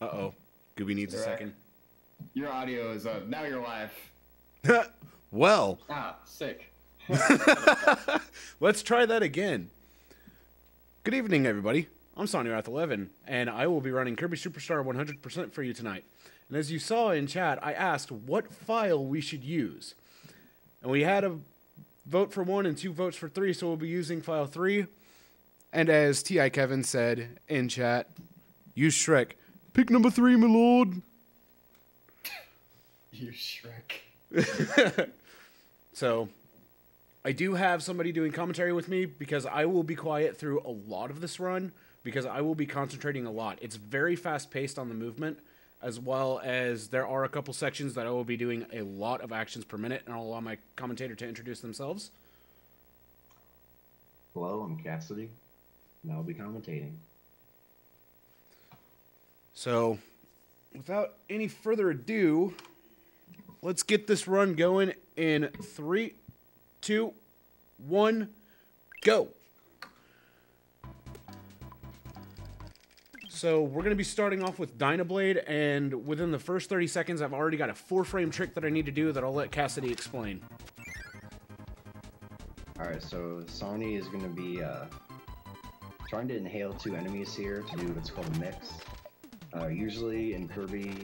Uh-oh. Gooby needs a second. Your audio is up. Now you're live. Well. Ah, sick. Let's try that again. Good evening, everybody. I'm Sawneyrath11, and I will be running Kirby Superstar 100% for you tonight. And as you saw in chat, I asked what file we should use. And we had a vote for 1 and 2 votes for 3, so we'll be using file 3. And as T.I. Kevin said in chat, use Shrek. Pick number 3, my lord. Use Shrek. So, I do have somebody doing commentary with me because I will be quiet through a lot of this run because I will be concentrating a lot. It's very fast-paced on the movement, as well as there are a couple sections that I will be doing a lot of actions per minute, and I'll allow my commentator to introduce themselves. Hello, I'm Cassidy, and I'll be commentating. So, without any further ado, let's get this run going in 3, 2, 1, go. So we're going to be starting off with Dynablade, and within the first 30 seconds, I've already got a 4-frame trick that I need to do that I'll let Cassidy explain. Alright, so Sony is going to be trying to inhale 2 enemies here to do what's called a mix. Usually in Kirby,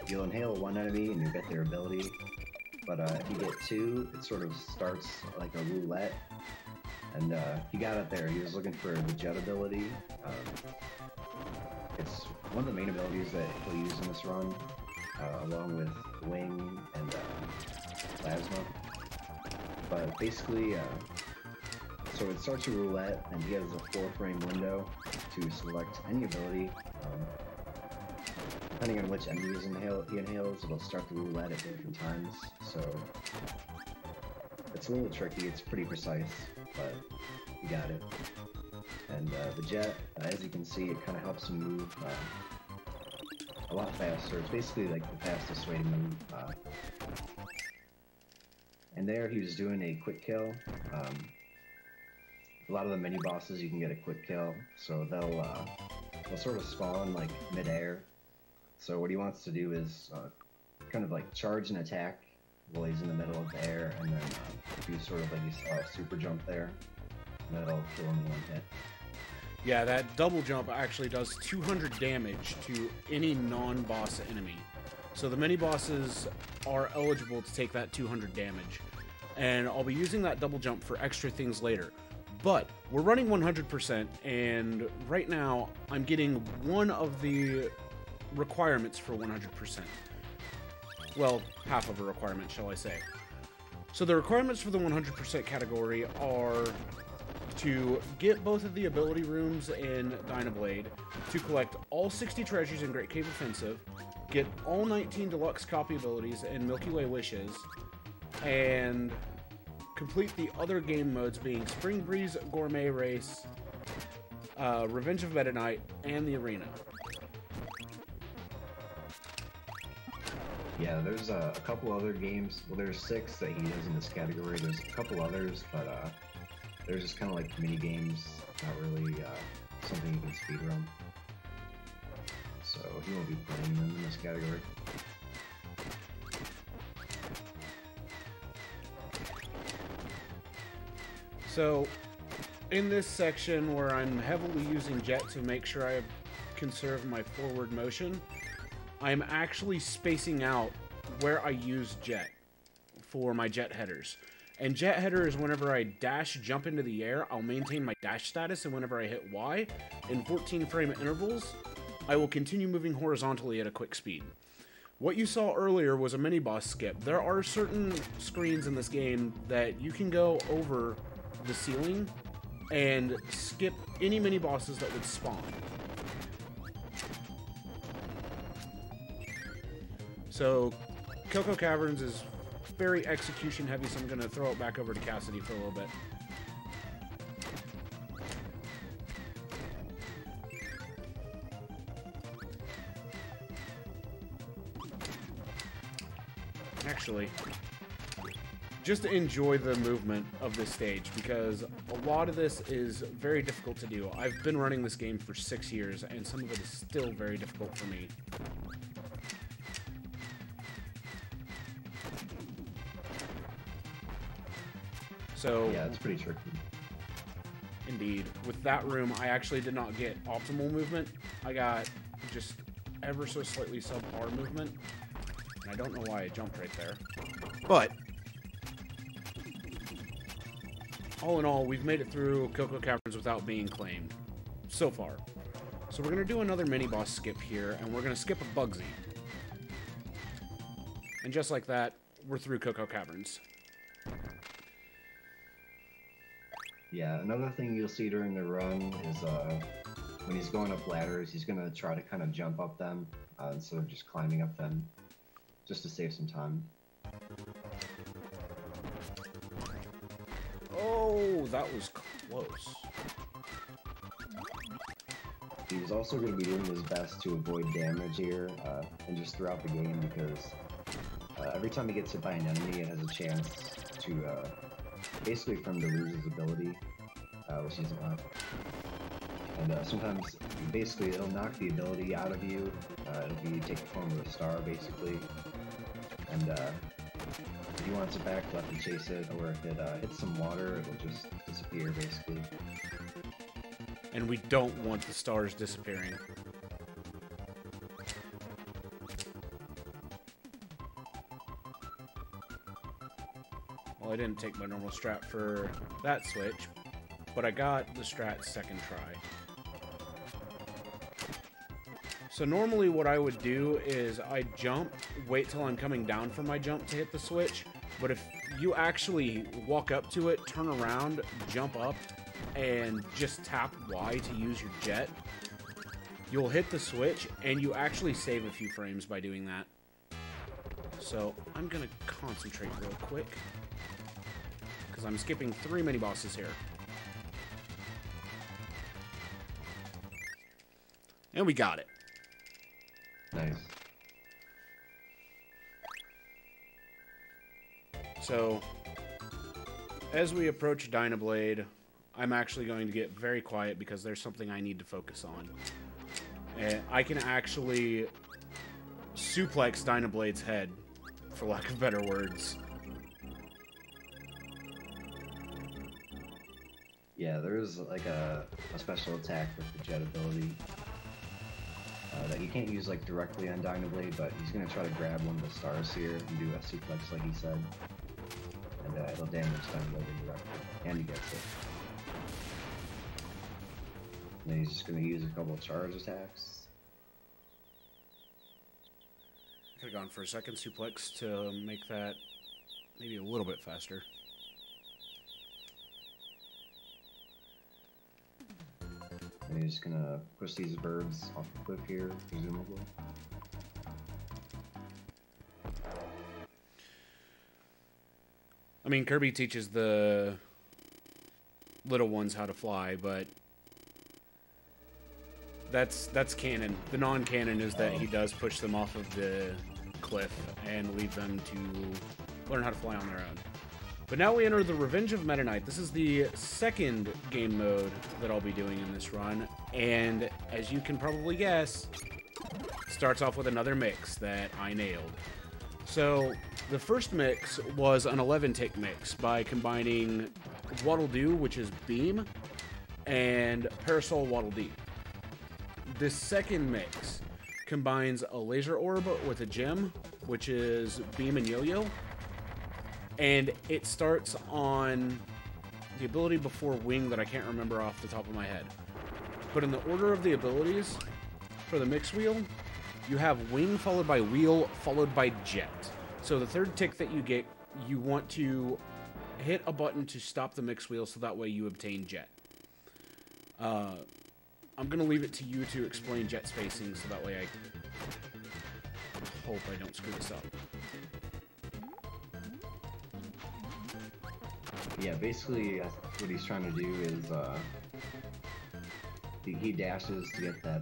you'll inhale 1 enemy and you get their ability, but if you get 2, it sort of starts like a roulette, and he got it there. He was looking for the jet ability. It's one of the main abilities that he'll use in this run, along with Wing and Plasma. But basically, so it starts a roulette, and he has a 4-frame window to select any ability. Depending on which enemies he inhales, it'll start the roulette at different times. So it's a little tricky. It's pretty precise, but you got it. And the jet, as you can see, it kind of helps him move a lot faster. It's basically like the fastest way to move. And there he was doing a quick kill. A lot of the mini bosses you can get a quick kill, so they'll sort of spawn like mid-air. So what he wants to do is kind of like charge and attack while he's in the middle of the air, and then do sort of like a super jump there, and that'll kill him in 1 hit. Yeah, that double jump actually does 200 damage to any non-boss enemy. So the mini-bosses are eligible to take that 200 damage. And I'll be using that double jump for extra things later. But we're running 100%, and right now I'm getting one of the requirements for 100%. Well, half of a requirement, shall I say. So the requirements for the 100% category are to get both of the ability rooms in Dynablade, to collect all 60 treasures in Great Cave Offensive, get all 19 deluxe copy abilities in Milky Way Wishes, and complete the other game modes being Spring Breeze, Gourmet Race, Revenge of Meta Knight, and the Arena. Yeah, there's a couple other games. Well, there's 6 that he does in this category. There's a couple others, but there's just kind of like mini games, not really something you can speedrun. So he won't be playing them in this category. So, in this section where I'm heavily using Jet to make sure I conserve my forward motion, I'm actually spacing out where I use Jet for my Jet headers. And Jet header is whenever I dash, jump into the air, I'll maintain my dash status, and whenever I hit Y, in 14-frame intervals, I will continue moving horizontally at a quick speed. What you saw earlier was a mini-boss skip. There are certain screens in this game that you can go over the ceiling and skip any mini-bosses that would spawn. So, Cocoa Caverns is very execution heavy, so I'm going to throw it back over to Cassidy for a little bit. Actually, just to enjoy the movement of this stage, because a lot of this is very difficult to do. I've been running this game for 6 years, and some of it is still very difficult for me. So yeah, it's pretty tricky. Indeed. With that room, I actually did not get optimal movement. I got just ever so slightly subpar movement. And I don't know why I jumped right there. But all in all, we've made it through Cocoa Caverns without being claimed. So far. So we're going to do another mini-boss skip here, and we're going to skip a Bugsy. And just like that, we're through Cocoa Caverns. Yeah, another thing you'll see during the run is when he's going up ladders, he's going to try to kind of jump up them instead of just climbing up them, just to save some time. Oh, that was close. He's also going to be doing his best to avoid damage here, and just throughout the game, because every time he gets hit by an enemy, it has a chance to basically for him to lose his ability, which he's not. And sometimes, basically, it'll knock the ability out of you if you take the form of a star, basically. And if you want it back, you'll have to chase it, or if it hits some water, it'll just disappear, basically. And we don't want the stars disappearing. Well, I didn't take my normal strat for that switch, but I got the strat second try. So normally what I would do is I jump, wait till I'm coming down from my jump to hit the switch, but if you actually walk up to it, turn around, jump up, and just tap Y to use your jet, you'll hit the switch, and you actually save a few frames by doing that. So I'm gonna concentrate real quick, because I'm skipping 3 mini-bosses here. And we got it. Nice. So, as we approach Dynablade, I'm actually going to get very quiet because there's something I need to focus on. And I can actually suplex Dynablade's head, for lack of better words. Yeah, there's like a special attack with the jet ability that you can't use like directly on Dynablade, but he's gonna try to grab one of the stars here and do a suplex like he said, and it'll damage Dynablade indirectly, and he gets it. And then he's just gonna use a couple of charge attacks. Could have gone for a second suplex to make that maybe a little bit faster. And he's just gonna push these birds off the cliff here, presumably. I mean, Kirby teaches the little ones how to fly, but that's canon. The non-canon is that he does push them off of the cliff and leave them to learn how to fly on their own. But now we enter the Revenge of Meta Knight. This is the second game mode that I'll be doing in this run, and as you can probably guess, starts off with another mix that I nailed. So the first mix was an 11-tick mix by combining Waddle Doo, which is Beam, and Parasol Waddle Dee. This second mix combines a Laser Orb with a Gem, which is Beam and Yo-Yo. And it starts on the ability before Wing that I can't remember off the top of my head. But in the order of the abilities, for the mix wheel, you have Wing followed by Wheel followed by Jet. So the third tick that you get, you want to hit a button to stop the mix wheel so that way you obtain Jet. I'm going to leave it to you to explain Jet spacing so that way I hope I don't screw this up. Yeah, basically what he's trying to do is he dashes to get that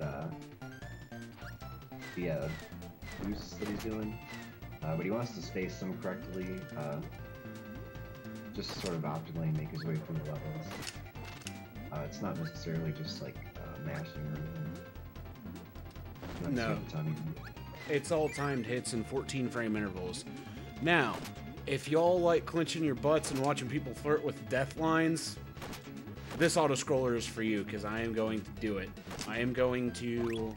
the boosts that he's doing, but he wants to space them correctly, just to sort of optimally make his way through the levels. It's not necessarily just like mashing or anything. No. It's all timed hits in 14 frame intervals. Now, if y'all like clenching your butts and watching people flirt with death lines, this auto-scroller is for you, because I am going to do it. I am going to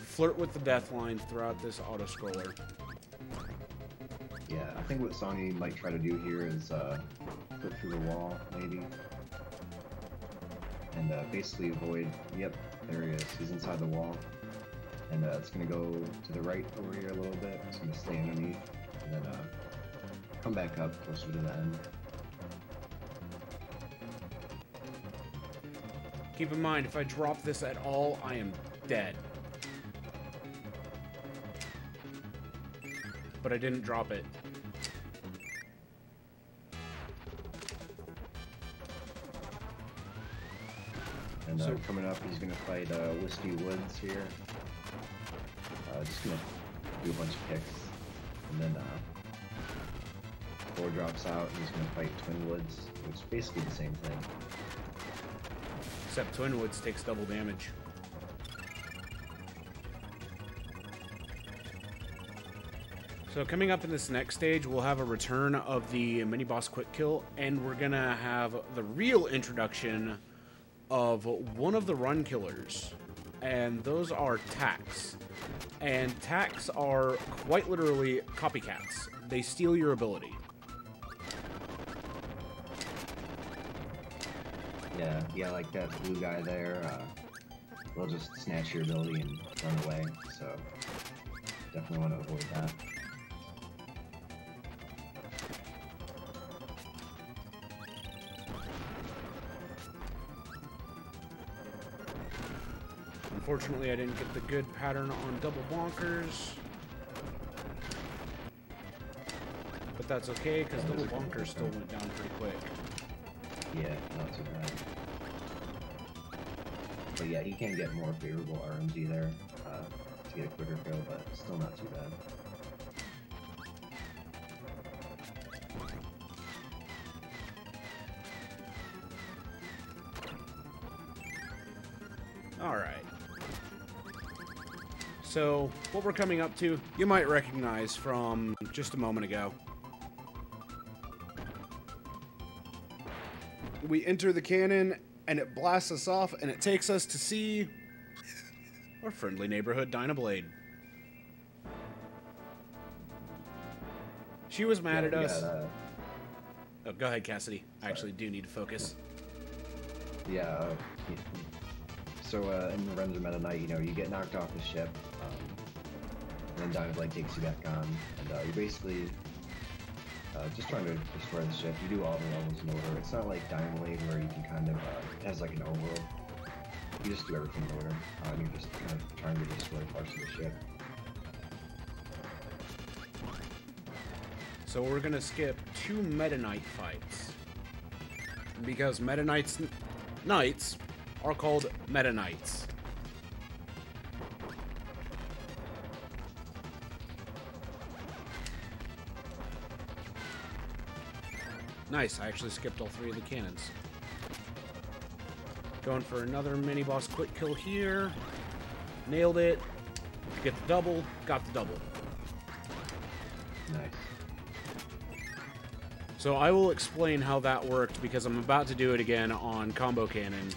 flirt with the death lines throughout this auto-scroller. Yeah, I think what Sony might try to do here is flip through the wall, maybe. And basically avoid... Yep, there he is. He's inside the wall. And it's going to go to the right over here a little bit. It's going to stay underneath. And then come back up closer to the end. Keep in mind, if I drop this at all, I am dead. But I didn't drop it. And coming up, he's going to fight Whiskey Woods here. Just going to do a bunch of kicks. And then 4 drops out, and he's going to fight Twin Woods, which is basically the same thing. Except Twin Woods takes double damage. So coming up in this next stage, we'll have a return of the mini-boss quick kill, and we're gonna have the real introduction of one of the run killers, and those are tacks. And tacks are quite literally copycats. They steal your ability. Yeah, like that blue guy there, they'll just snatch your ability and run away, so definitely want to avoid that. Unfortunately, I didn't get the good pattern on double bonkers. But that's okay, because double bonkers still went down pretty quick. Yeah, not too bad. But yeah, he can get more favorable RNG there to get a quicker kill, but still not too bad. Alright. So, what we're coming up to, you might recognize from just a moment ago. We enter the cannon, and it blasts us off, and it takes us to see our friendly neighborhood Dynablade. She was mad at us. Oh, go ahead, Cassidy. I actually do need to focus. Yeah. So in the Render Meta Knight, you get knocked off the ship, and then Dynablade takes you back on, and you're basically just trying to destroy the ship. You do all the levels in order. It's not like Dynablade where you can kind of, it has like an overworld. You just do everything in order. You're just kind of trying to destroy parts of the ship. So we're gonna skip 2 Meta Knight fights. Because Meta Knights are called Meta Knights. Nice, I actually skipped all 3 of the cannons. Going for another mini-boss quick kill here. Nailed it. Get the double, got the double. Nice. So I will explain how that worked because I'm about to do it again on Combo Cannon.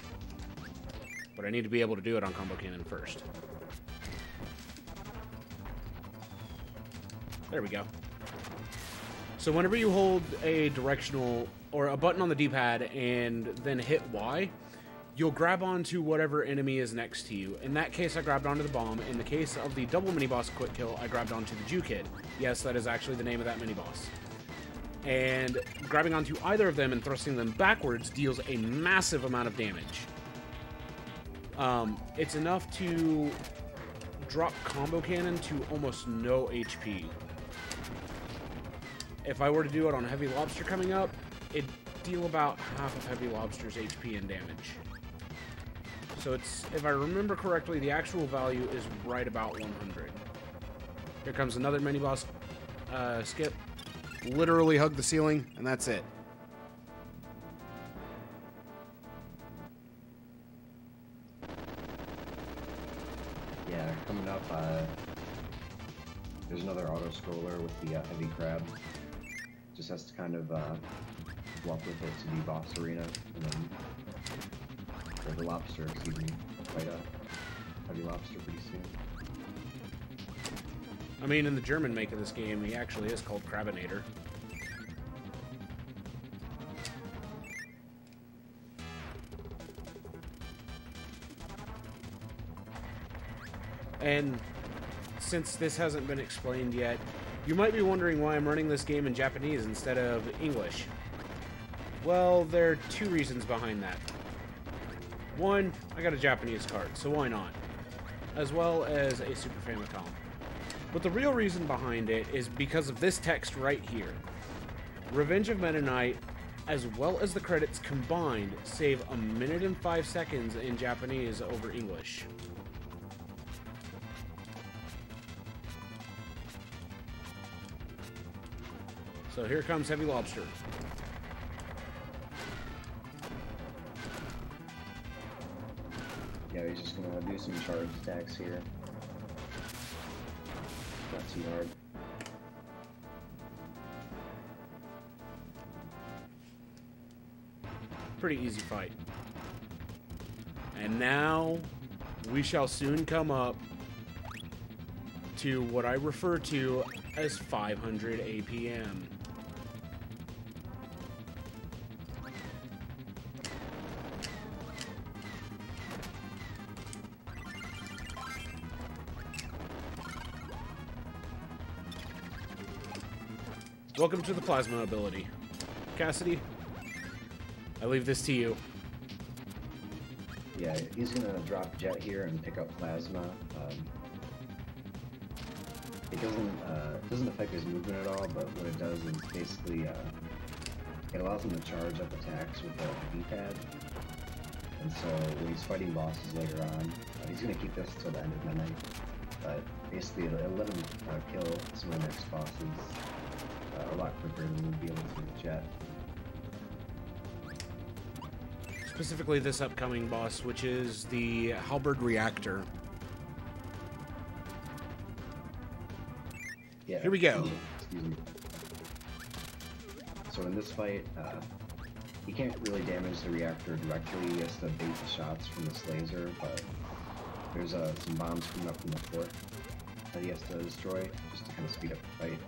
But I need to be able to do it on Combo Cannon first. There we go. So whenever you hold a directional or a button on the D-pad and then hit Y, you'll grab onto whatever enemy is next to you. In that case, I grabbed onto the bomb. In the case of the double mini-boss quick kill, I grabbed onto the Jew Kid. Yes, that is actually the name of that mini-boss. And grabbing onto either of them and thrusting them backwards deals a massive amount of damage. It's enough to drop Combo Cannon to almost no HP. If I were to do it on Heavy Lobster coming up, it'd deal about half of Heavy Lobster's HP and damage. So it's, if I remember correctly, the actual value is right about 100. Here comes another mini-boss skip. Literally hug the ceiling, and that's it. Yeah, coming up, there's another auto-scroller with the heavy crab. Just has to kind of walk with it to the boss arena, and then or the lobster, excuse me, fight a heavy lobster pretty soon. I mean, in the German make of this game, he actually is called Crabinator. And since this hasn't been explained yet, you might be wondering why I'm running this game in Japanese instead of English. Well, there are two reasons behind that. One, I got a Japanese card, so why not? As well as a Super Famicom. But the real reason behind it is because of this text right here. Revenge of Meta Knight, as well as the credits combined, save 1 minute and 5 seconds in Japanese over English. So here comes Heavy Lobster. Yeah, he's just gonna do some charge attacks here. Not too hard. Pretty easy fight. And now we shall soon come up to what I refer to as 500 APM. Welcome to the plasma ability. Cassidy, I leave this to you. Yeah, he's gonna drop Jet here and pick up Plasma. It doesn't affect his movement at all, but what it does is basically it allows him to charge up attacks with the D-pad. And so when he's fighting bosses later on, he's gonna keep this till the end of midnight. But basically, it'll let him kill some of the next bosses a lot quicker than we'd be able to with Jet. Specifically this upcoming boss, which is the Halberd Reactor. Yeah. Here we go. Excuse me. So in this fight, he can't really damage the reactor directly. He has to bait the shots from this laser, but there's some bombs coming up from the fort that he has to destroy just to kind of speed up the fight.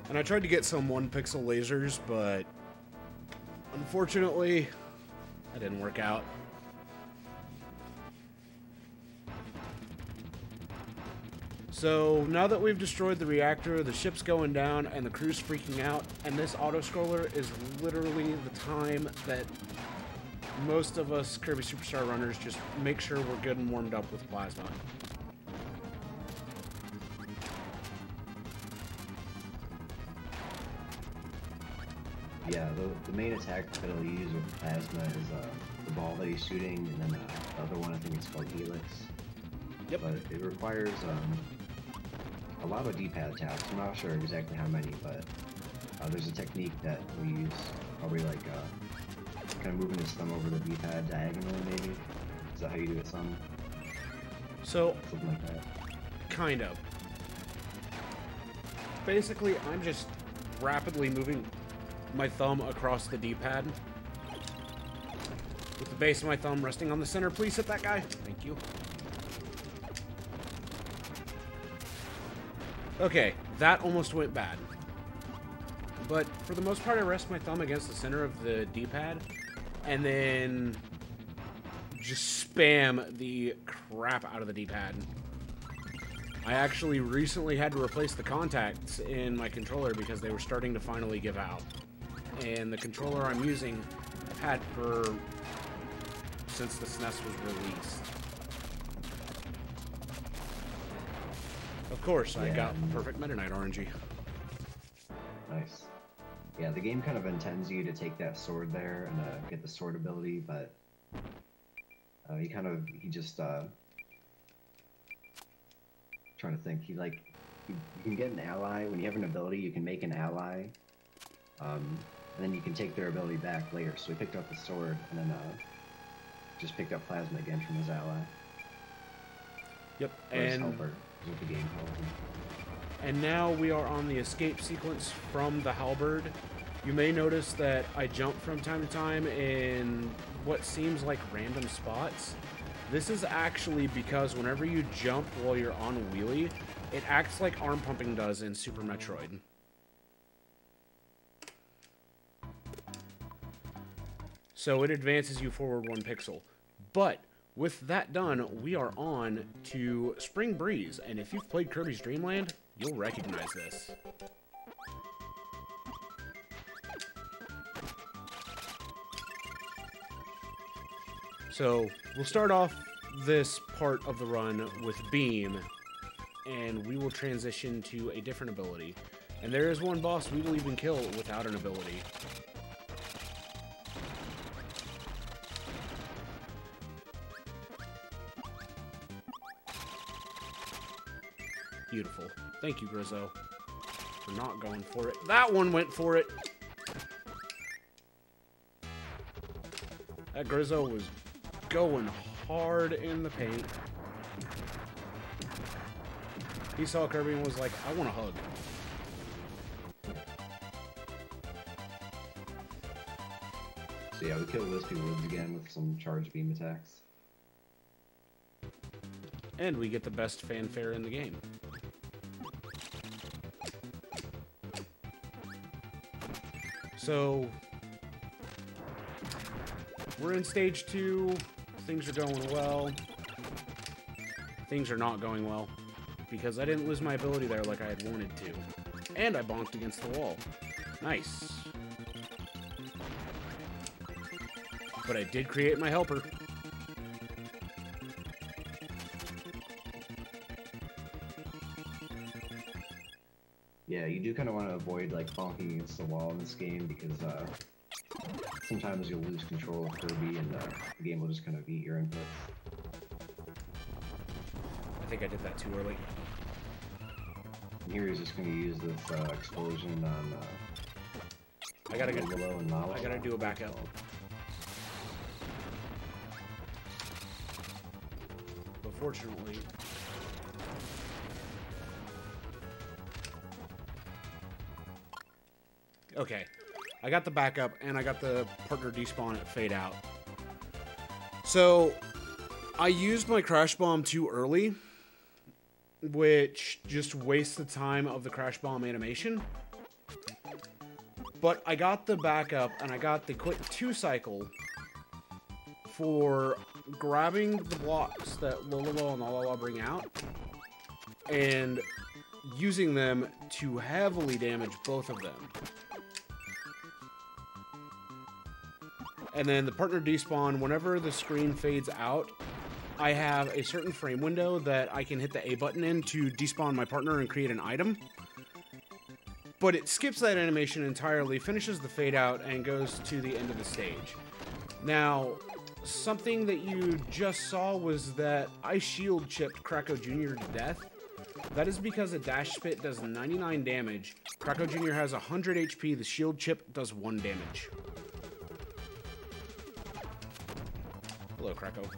And I tried to get some 1-pixel lasers, but unfortunately, that didn't work out. So now that we've destroyed the reactor, the ship's going down, and the crew's freaking out, and this auto-scroller is literally the time that most of us Kirby Superstar runners just make sure we're good and warmed up with Plasma. Yeah, the main attack that he'll use with Plasma is the ball that he's shooting, and then the other one, I think it's called Helix. Yep. But it requires a lot of D-pad taps. I'm not sure exactly how many, but there's a technique that we use, probably like kind of moving his thumb over the D-pad diagonally, maybe? Is that how you do it, son? So, Something like that. kind of. Basically, I'm just rapidly moving my thumb across the D-pad with the base of my thumb resting on the center. Please hit that guy. Thank you. Okay, that almost went bad. But for the most part, I rest my thumb against the center of the D-pad and then just spam the crap out of the D-pad. I actually recently had to replace the contacts in my controller because they were starting to finally give out. And the controller I'm using I've had since the SNES was released. Of course, I got the perfect Meta Knight RNG. Nice. Yeah, the game kind of intends you to take that sword there and get the sword ability, but he just trying to think. You can get an ally when you have an ability. You can make an ally And then you can take their ability back later. So he picked up the sword and then just picked up plasma again from his ally. Yep, Or his and helper, is what the game calls him. And now we are on the escape sequence from the halberd. You may notice that I jump from time to time in what seems like random spots. This is actually because whenever you jump while you're on a wheelie, it acts like arm pumping does in Super Metroid. So it advances you forward 1 pixel. But with that done, we are on to Spring Breeze. And if you've played Kirby's Dream Land, you'll recognize this. So we'll start off this part of the run with Beam, and we will transition to a different ability. And there is one boss we will even kill without an ability. Beautiful. Thank you, Grizzo, for not going for it. That one went for it! That Grizzo was going hard in the paint. He saw Kirby and was like, I want a hug. So yeah, we killed Wispy Woods again with some charge beam attacks. And we get the best fanfare in the game. So we're in stage 2. Things are going well. Things are not going well because I didn't lose my ability there like I had wanted to. And I bonked against the wall. Nice. But I did create my helper. Yeah, you do kind of want to avoid like bonking against the wall in this game because sometimes you'll lose control of Kirby and the game will just kind of eat your inputs. I think I did that too early. And here he's just going to use this explosion on I gotta get Willow and Lava. I gotta do a backup. But fortunately, okay, I got the backup and I got the partner despawn at fade out. So I used my crash bomb too early, which just wastes the time of the crash bomb animation. But I got the backup and I got the quick 2-cycle for grabbing the blocks that Lololo and Lalala bring out and using them to heavily damage both of them. And then the partner despawn, whenever the screen fades out, I have a certain frame window that I can hit the A button in to despawn my partner and create an item. But it skips that animation entirely, finishes the fade out, and goes to the end of the stage. Now, something that you just saw was that I shield chipped Kracko Jr. to death. That is because a dash spit does 99 damage. Kracko Jr. has 100 HP, the shield chip does 1 damage. Hello, Kracko.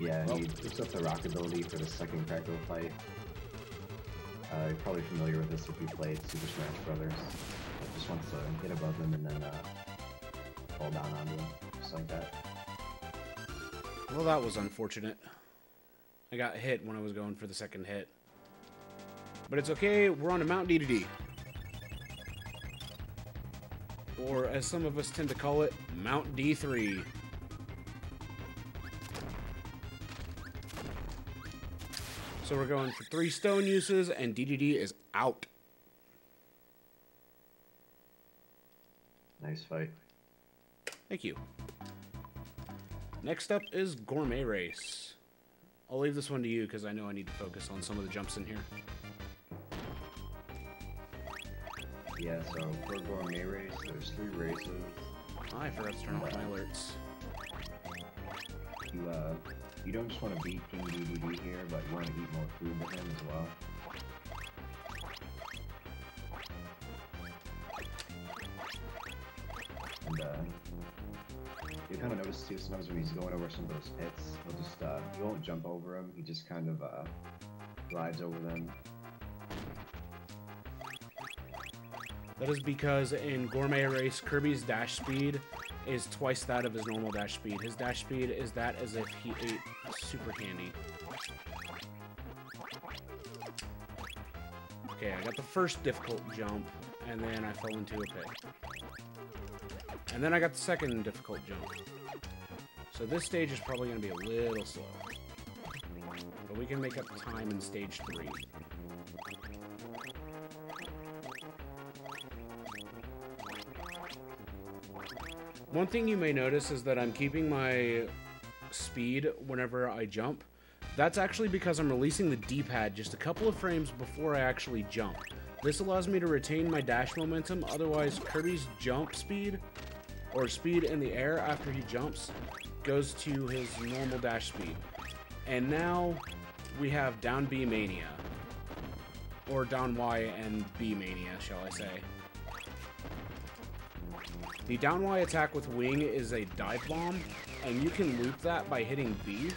Yeah, and he picks up the rock ability for the second Kracko fight. You're probably familiar with this if you played Super Smash Brothers. It just wants to get above him and then fall down onto him, just like that. Well, that was unfortunate. I got hit when I was going for the second hit. But it's okay, we're on to Mount D2D. Or, as some of us tend to call it, Mount D3. So we're going for 3 stone uses, and DDD is out. Nice fight. Thank you. Next up is Gourmet Race. I'll leave this one to you because I know I need to focus on some of the jumps in here. Yeah, so for Gourmet Race, there's 3 races. I forgot to turn off my alerts. You don't just want to beat King DDD here, but you want to eat more food with him as well. you kind of notice too sometimes when he's going over some of those pits, he'll just he won't jump over them. He just kind of glides over them. That is because in Gourmet Race, Kirby's dash speed is twice that of his normal dash speed. His dash speed is that as if he ate super candy. Okay, I got the first difficult jump, and then I fell into a pit. And then I got the second difficult jump. So this stage is probably going to be a little slow. But we can make up time in stage 3. One thing you may notice is that I'm keeping my speed whenever I jump. That's actually because I'm releasing the D-pad just a couple of frames before I actually jump. This allows me to retain my dash momentum, otherwise Kirby's jump speed, or speed in the air after he jumps, goes to his normal dash speed. And now we have down B mania. Or down Y and B mania, shall I say. The down Y attack with wing is a dive bomb, and you can loop that by hitting B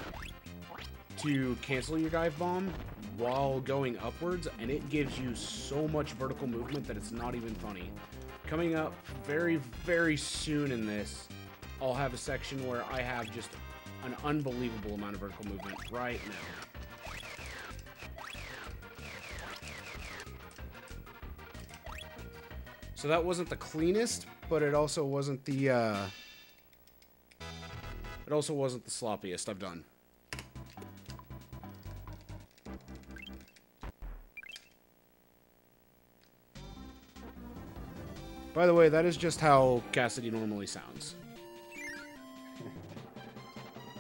to cancel your dive bomb while going upwards, and it gives you so much vertical movement that it's not even funny. Coming up very, very soon in this, I'll have a section where I have just an unbelievable amount of vertical movement right now. So that wasn't the cleanest, but it also wasn't the sloppiest I've done. By the way, that is just how Cassidy normally sounds.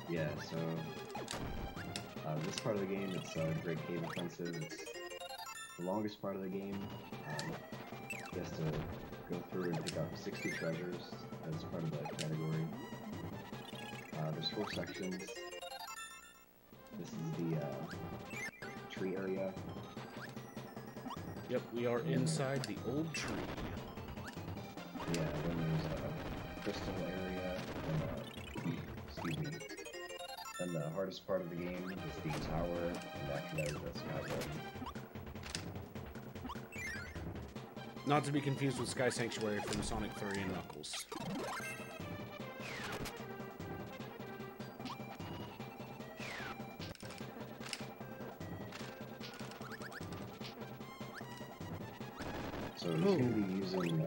Yeah, so this part of the game, it's a Great Cave Offensive. It's the longest part of the game. He has to go through and pick up 60 treasures as part of the category. There's 4 sections. This is the tree area. Yep, we are inside the old tree. Yeah, then there's a crystal area, and excuse me. Then the hardest part of the game is the tower, and after that is the sky road. Not to be confused with Sky Sanctuary from Sonic 3 and Knuckles. So he's going to be using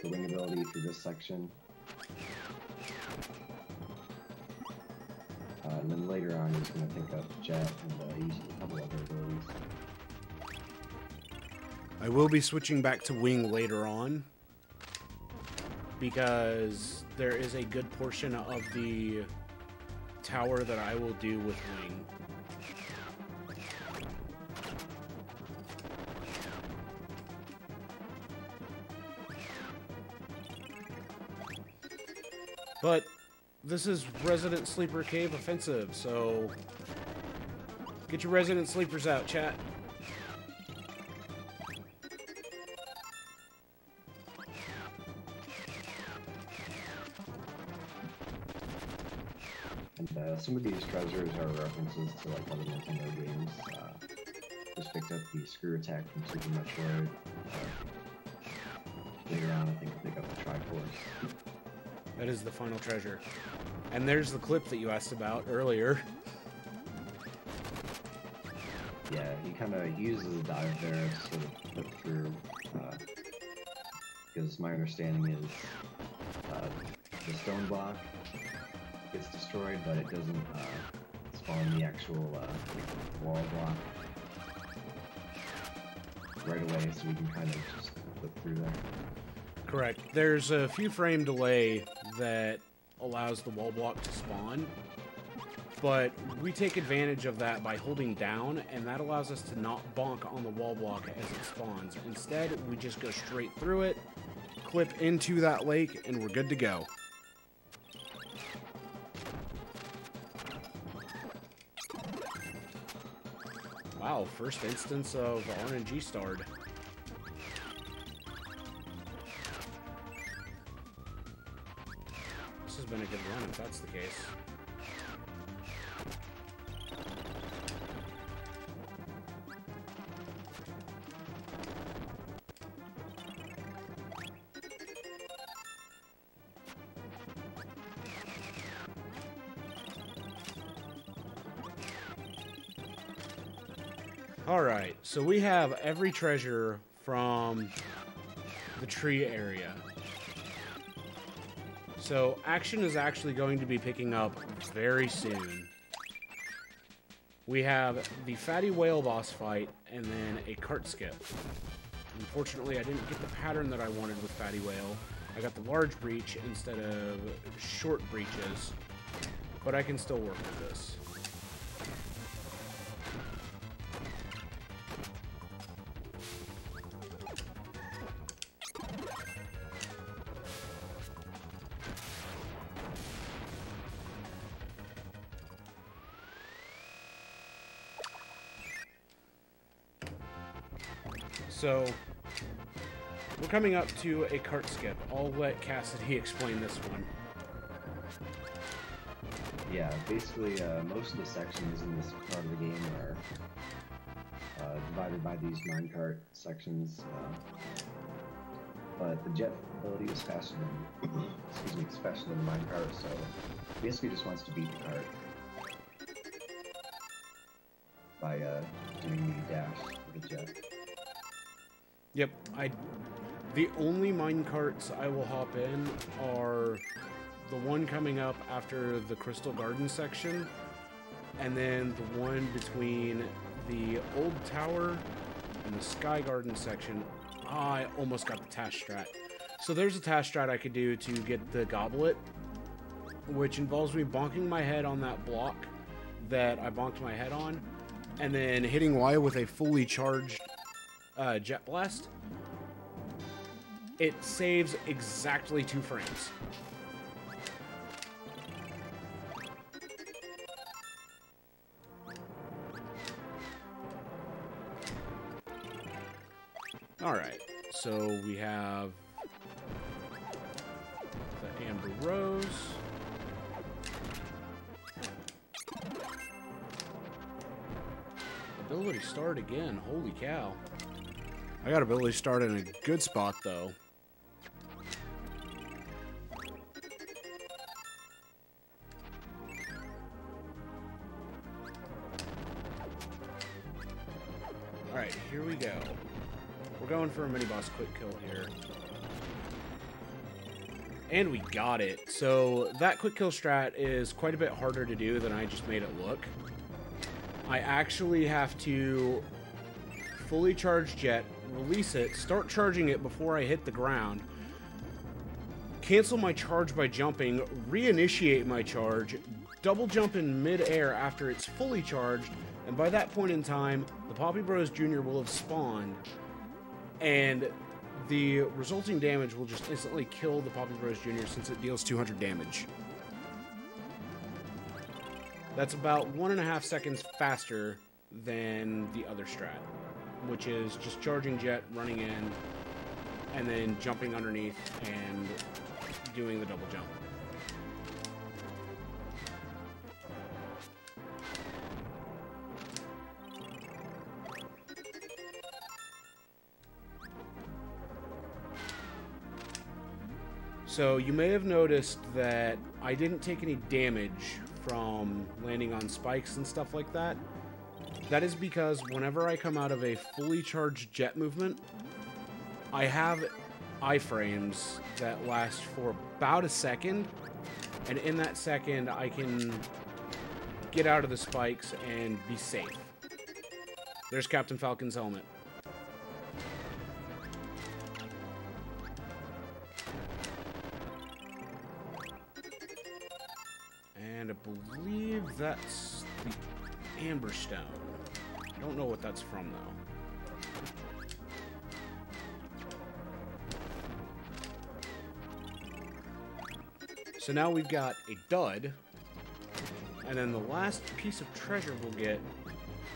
the wing ability for this section. And then later on he's going to pick up Jet and use a couple other abilities. I will be switching back to wing later on, because there is a good portion of the tower that I will do with wing. But this is Resident Sleeper Cave Offensive, so get your Resident Sleepers out, chat. And some of these treasures are references to like other Nintendo games. Just picked up the screw attack from Super Metroid. Later on, I think I'll pick up the Triforce. That is the final treasure. And there's the clip that you asked about earlier. Yeah, he kind of uses a dive there to sort of flip through. Because my understanding is the stone block gets destroyed, but it doesn't spawn the actual wall block right away, so we can kind of just flip through there. Correct. There's a few frame delay that allows the wall block to spawn, but we take advantage of that by holding down, and that allows us to not bonk on the wall block as it spawns. Instead, we just go straight through it, clip into that lake, and we're good to go. Wow, first instance of RNG starred. have been a good run if that's the case. Alright, so we have every treasure from the tree area. So action is actually going to be picking up very soon. We have the Fatty Whale boss fight and then a cart skip. Unfortunately, I didn't get the pattern that I wanted with Fatty Whale. I got the large breach instead of short breaches, but I can still work with this. So, we're coming up to a cart skip. I'll let Cassidy explain this one. Yeah, basically, most of the sections in this part of the game are divided by these minecart sections. But the jet ability is faster than, excuse me, it's faster than the minecart, so basically just wants to beat the cart by doing the dash with the jet. Yep, the only minecarts I will hop in are the one coming up after the Crystal Garden section, and then the one between the Old Tower and the Sky Garden section. I almost got the Tash Strat. So there's a Tash Strat I could do to get the Goblet, which involves me bonking my head on that block that I bonked my head on, and then hitting Y with a fully charged Jet Blast. It saves exactly 2 frames. Alright, so we have the Amber Rose. Ability start again, holy cow. I got ability start in a good spot, though. Alright, here we go. We're going for a mini-boss quick kill here. And we got it. So, that quick kill strat is quite a bit harder to do than I just made it look. I actually have to fully charge Jet, release it, start charging it before I hit the ground, cancel my charge by jumping, reinitiate my charge, double jump in mid-air after it's fully charged, and by that point in time, the Poppy Bros Jr. will have spawned, and the resulting damage will just instantly kill the Poppy Bros Jr. since it deals 200 damage. That's about 1.5 seconds faster than the other strat, which is just charging Jet, running in, and then jumping underneath and doing the double jump. So you may have noticed that I didn't take any damage from landing on spikes and stuff like that. That is because whenever I come out of a fully charged jet movement, I have iframes that last for about a second, and in that second I can get out of the spikes and be safe. There's Captain Falcon's helmet. And I believe that's the Amber Stone. I don't know what that's from, though. So now we've got a dud. And then the last piece of treasure we'll get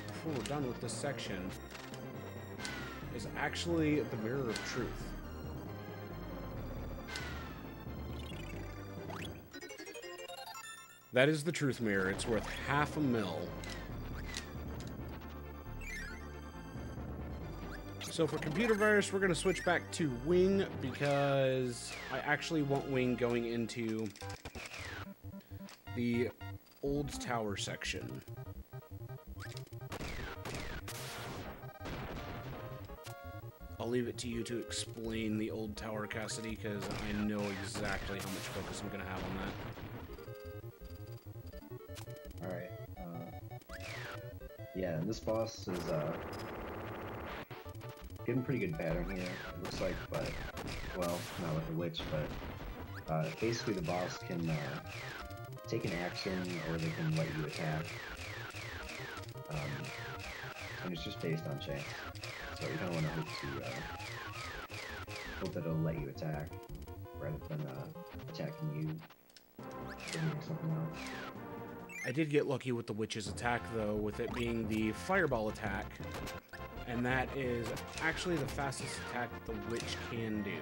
before we're done with this section is actually the Mirror of Truth. That is the truth mirror. It's worth $500,000. So for computer virus, we're going to switch back to Wing because I actually want Wing going into the old tower section. I'll leave it to you to explain the old tower, Cassidy, because I know exactly how much focus I'm going to have on that. Alright. Yeah, and this boss is getting pretty good pattern here, it looks like, but, well, not with the witch, but basically the boss can take an action or they can let you attack. And it's just based on chance. So you don't want to hope that it'll let you attack rather than attacking you or doing something else. I did get lucky with the witch's attack, though, with it being the fireball attack. And that is actually the fastest attack the witch can do.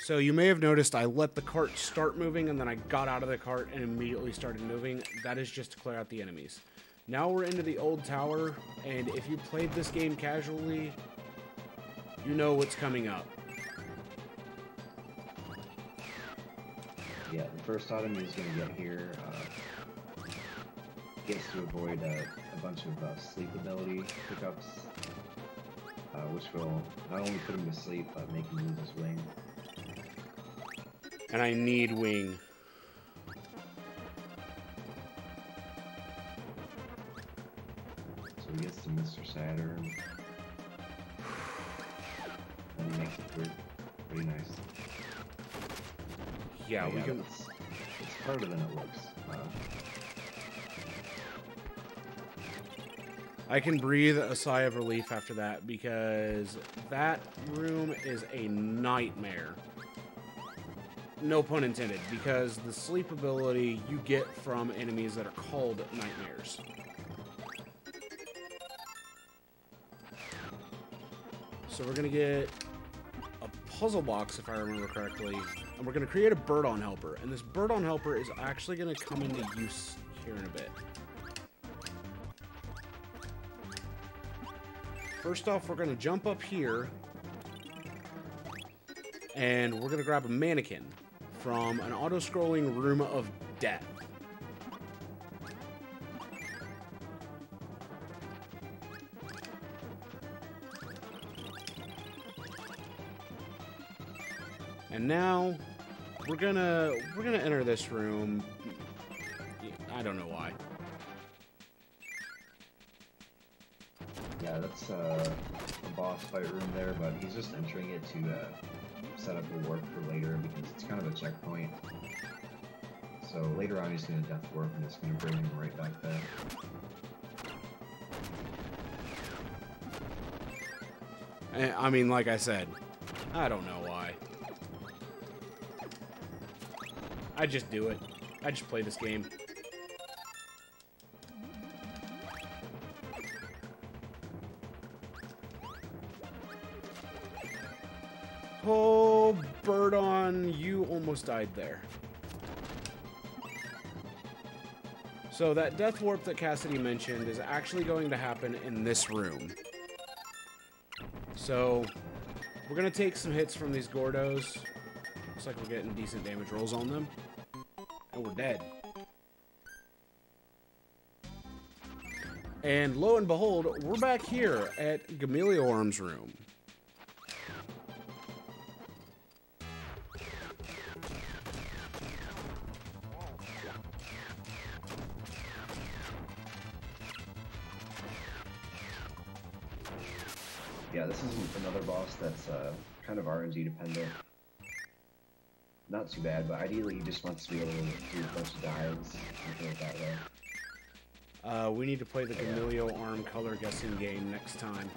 So you may have noticed I let the cart start moving and then I got out of the cart and immediately started moving. That is just to clear out the enemies. Now we're into the old tower, and if you played this game casually, you know what's coming up. Yeah, the first item he's going to get here gets to avoid a bunch of sleep ability pickups, which will not only put him to sleep, but make him lose his wing. And I need Wing. So he gets to Mr. Saturn. And he makes it through. Pretty nice. Yeah, we can... It's harder than it looks. I can breathe a sigh of relief after that because that room is a nightmare. No pun intended, because the sleep ability you get from enemies that are called nightmares. So we're going to get a puzzle box, if I remember correctly, and we're going to create a bird-on helper. And this bird-on helper is actually going to come into use here in a bit. First off, we're going to jump up here, and we're going to grab a mannequin from an auto-scrolling room of death. And now we're gonna enter this room. I don't know why. Yeah, that's a boss fight room there, but he's just entering it to set up a warp for later because it's kind of a checkpoint. So later on he's going to death warp and it's going to bring him right back there. I mean, like I said, I don't know why. I just do it. I just play this game. Oh, bird-on, you almost died there. So that death warp that Cassidy mentioned is actually going to happen in this room. So we're going to take some hits from these Gordos. Looks like we're getting decent damage rolls on them. And we're dead. And lo and behold, we're back here at Gamelioarm's room. Yeah, this is another boss that's kind of RNG dependent. Not too bad, but ideally he just wants to be able to do a bunch of dives and do it that way. We need to play the Gamelioarm color guessing game next time.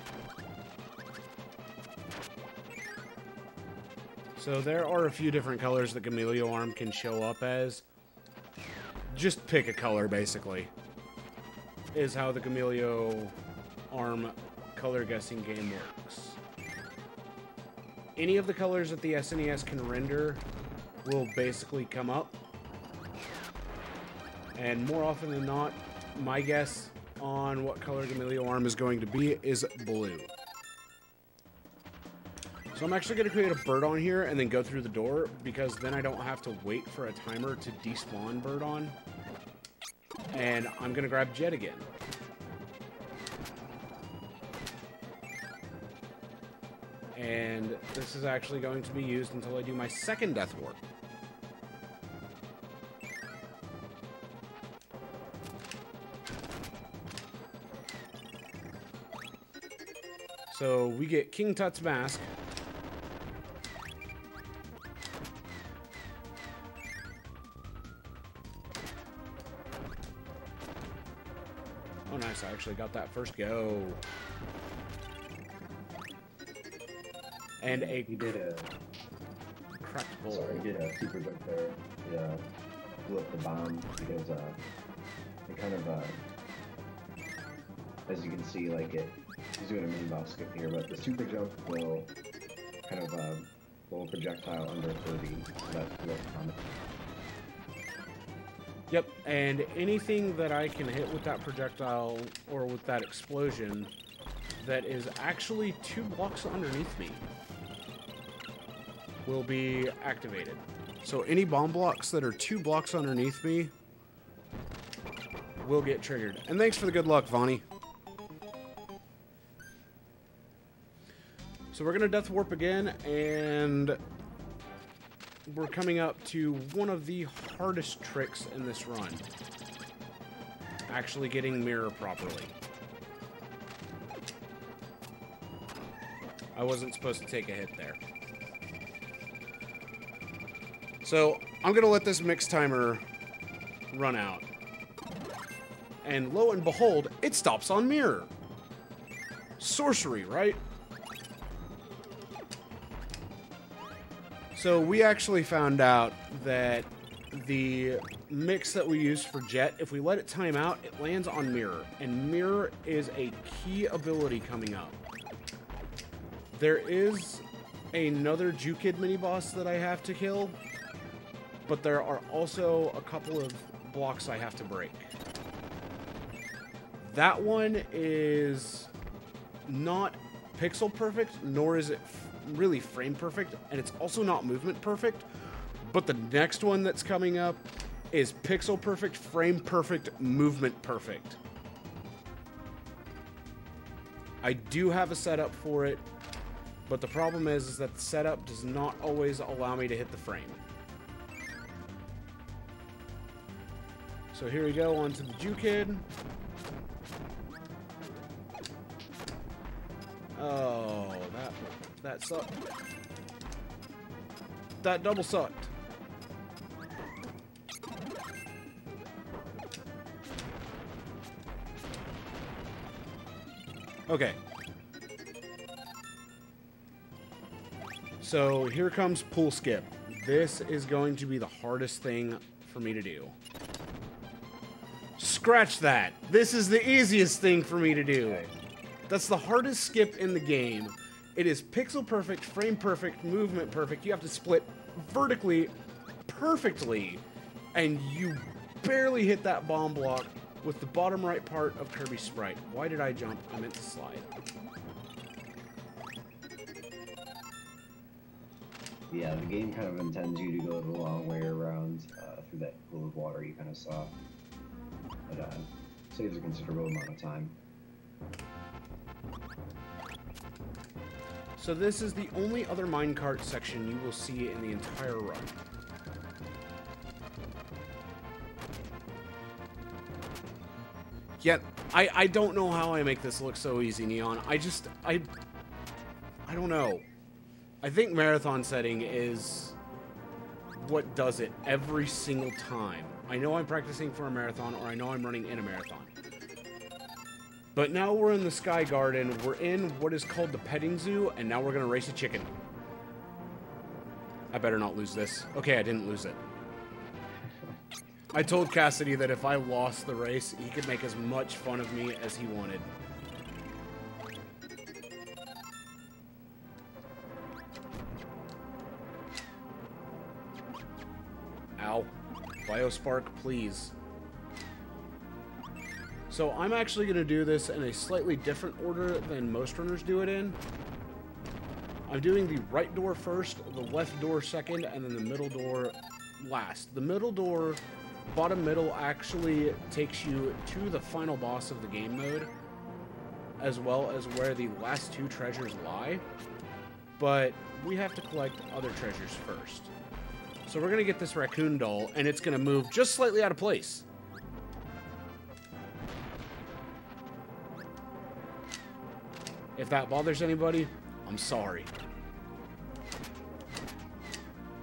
So there are a few different colors that Gamelioarm can show up as. Just pick a color, basically, is how the Gamelioarm color guessing game works. Any of the colors that the SNES can render will basically come up. And more often than not, my guess on what color Gamelio Arm is going to be is blue. So I'm actually going to create a bird on here and then go through the door, because then I don't have to wait for a timer to despawn bird on. And I'm going to grab Jet again. And this is actually going to be used until I do my second Death Warp. So we get King Tut's mask. Oh, nice. I actually got that first go. And a He did a cracked bowl. Sorry, he did a super jump there. Yeah, blew up the bomb because it kind of as you can see, like he's doing a mini boss skip here, but the super jump will kind of blow a projectile under Kirby. So that's real common. Yep, and anything that I can hit with that projectile or with that explosion that is actually 2 blocks underneath me will be activated. So any bomb blocks that are 2 blocks underneath me will get triggered. And thanks for the good luck, Vonnie. So we're going to Death Warp again, and we're coming up to one of the hardest tricks in this run. Actually getting mirror properly. I wasn't supposed to take a hit there. So I'm going to let this mix timer run out. And lo and behold, it stops on mirror. Sorcery, right? So we actually found out that the mix that we use for Jet, if we let it time out, it lands on mirror. And mirror is a key ability coming up. There is another Jukid mini-boss that I have to kill, but there are also a couple of blocks I have to break. That one is not pixel perfect, nor is it really frame perfect, and it's also not movement perfect, but the next one that's coming up is pixel perfect, frame perfect, movement perfect. I do have a setup for it, but the problem is that the setup does not always allow me to hit the frame. So here we go, onto the Jukid. Oh, that sucked. That double sucked. Okay. So here comes pool skip. This is going to be the hardest thing for me to do. Scratch that. This is the easiest thing for me to do. That's the hardest skip in the game. It is pixel perfect, frame perfect, movement perfect. You have to split vertically perfectly, and you barely hit that bomb block with the bottom right part of Kirby's sprite. Why did I jump? I meant to slide. Yeah, the game kind of intends you to go the long way around through that pool of water you kind of saw. It saves a considerable amount of time. So this is the only other minecart section you will see in the entire run. Yet, I don't know how I make this look so easy, Neon. I don't know. I think marathon setting is what does it every single time. I know I'm practicing for a marathon, or I know I'm running in a marathon. But now we're in the Sky Garden, we're in what is called the petting zoo, and now we're gonna race a chicken. I better not lose this. Okay, I didn't lose it. I told Cassidy that if I lost the race, he could make as much fun of me as he wanted. Biospark, please. So I'm actually going to do this in a slightly different order than most runners do it in. I'm doing the right door first, the left door second, and then the middle door last. The middle door, bottom middle, actually takes you to the final boss of the game mode, as well as where the last two treasures lie. But we have to collect other treasures first. So we're going to get this raccoon doll, and it's going to move just slightly out of place. If that bothers anybody, I'm sorry.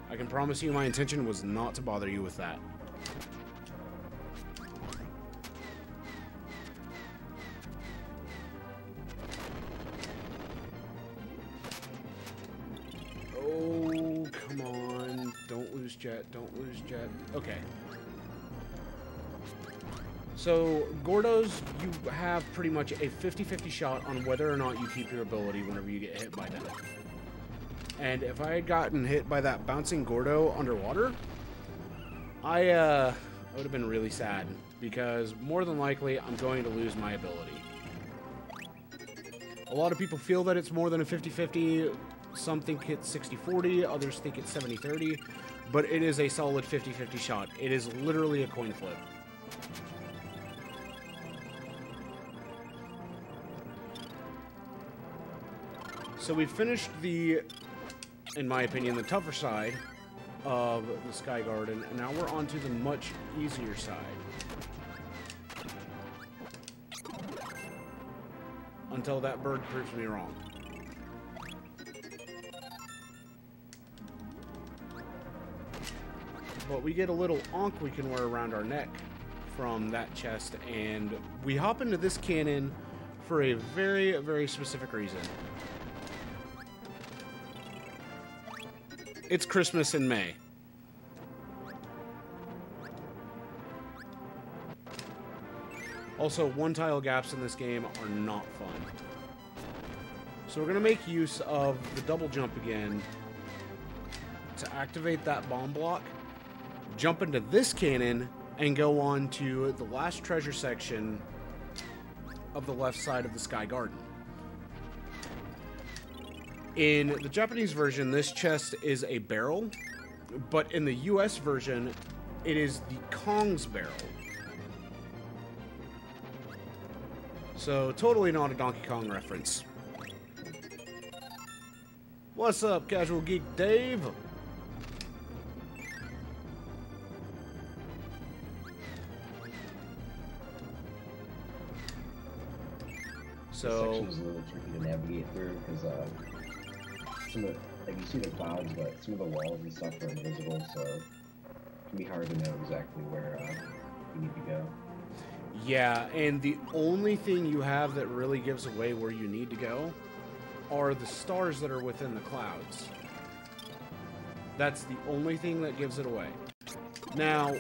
I can promise you my intention was not to bother you with that. Oh, come on. Don't lose jet. Don't lose jet. Okay. So, Gordos, you have pretty much a 50-50 shot on whether or not you keep your ability whenever you get hit by them. And if I had gotten hit by that bouncing Gordo underwater, I would have been really sad, because more than likely, I'm going to lose my ability. A lot of people feel that it's more than a 50-50. Some think it's 60-40, others think it's 70-30, but it is a solid 50-50 shot. It is literally a coin flip. So we finished the, in my opinion, the tougher side of the Sky Garden, and now we're on to the much easier side. Until that bird proves me wrong. But we get a little ankh we can wear around our neck from that chest, and we hop into this cannon for a very, very specific reason. It's Christmas in May. Also, one-tile gaps in this game are not fun. So we're going to make use of the double jump again to activate that bomb block, jump into this cannon, and go on to the last treasure section of the left side of the Sky Garden. In the Japanese version, this chest is a barrel, but in the US version, it is the Kong's barrel. So, totally not a Donkey Kong reference. What's up, Casual Geek Dave? So, this section is a little tricky to navigate through because some of like you see the clouds, but some of the walls and stuff are invisible, so it can be hard to know exactly where you need to go. yeah, and the only thing you have that really gives away where you need to go are the stars that are within the clouds. That's the only thing that gives it away. Now,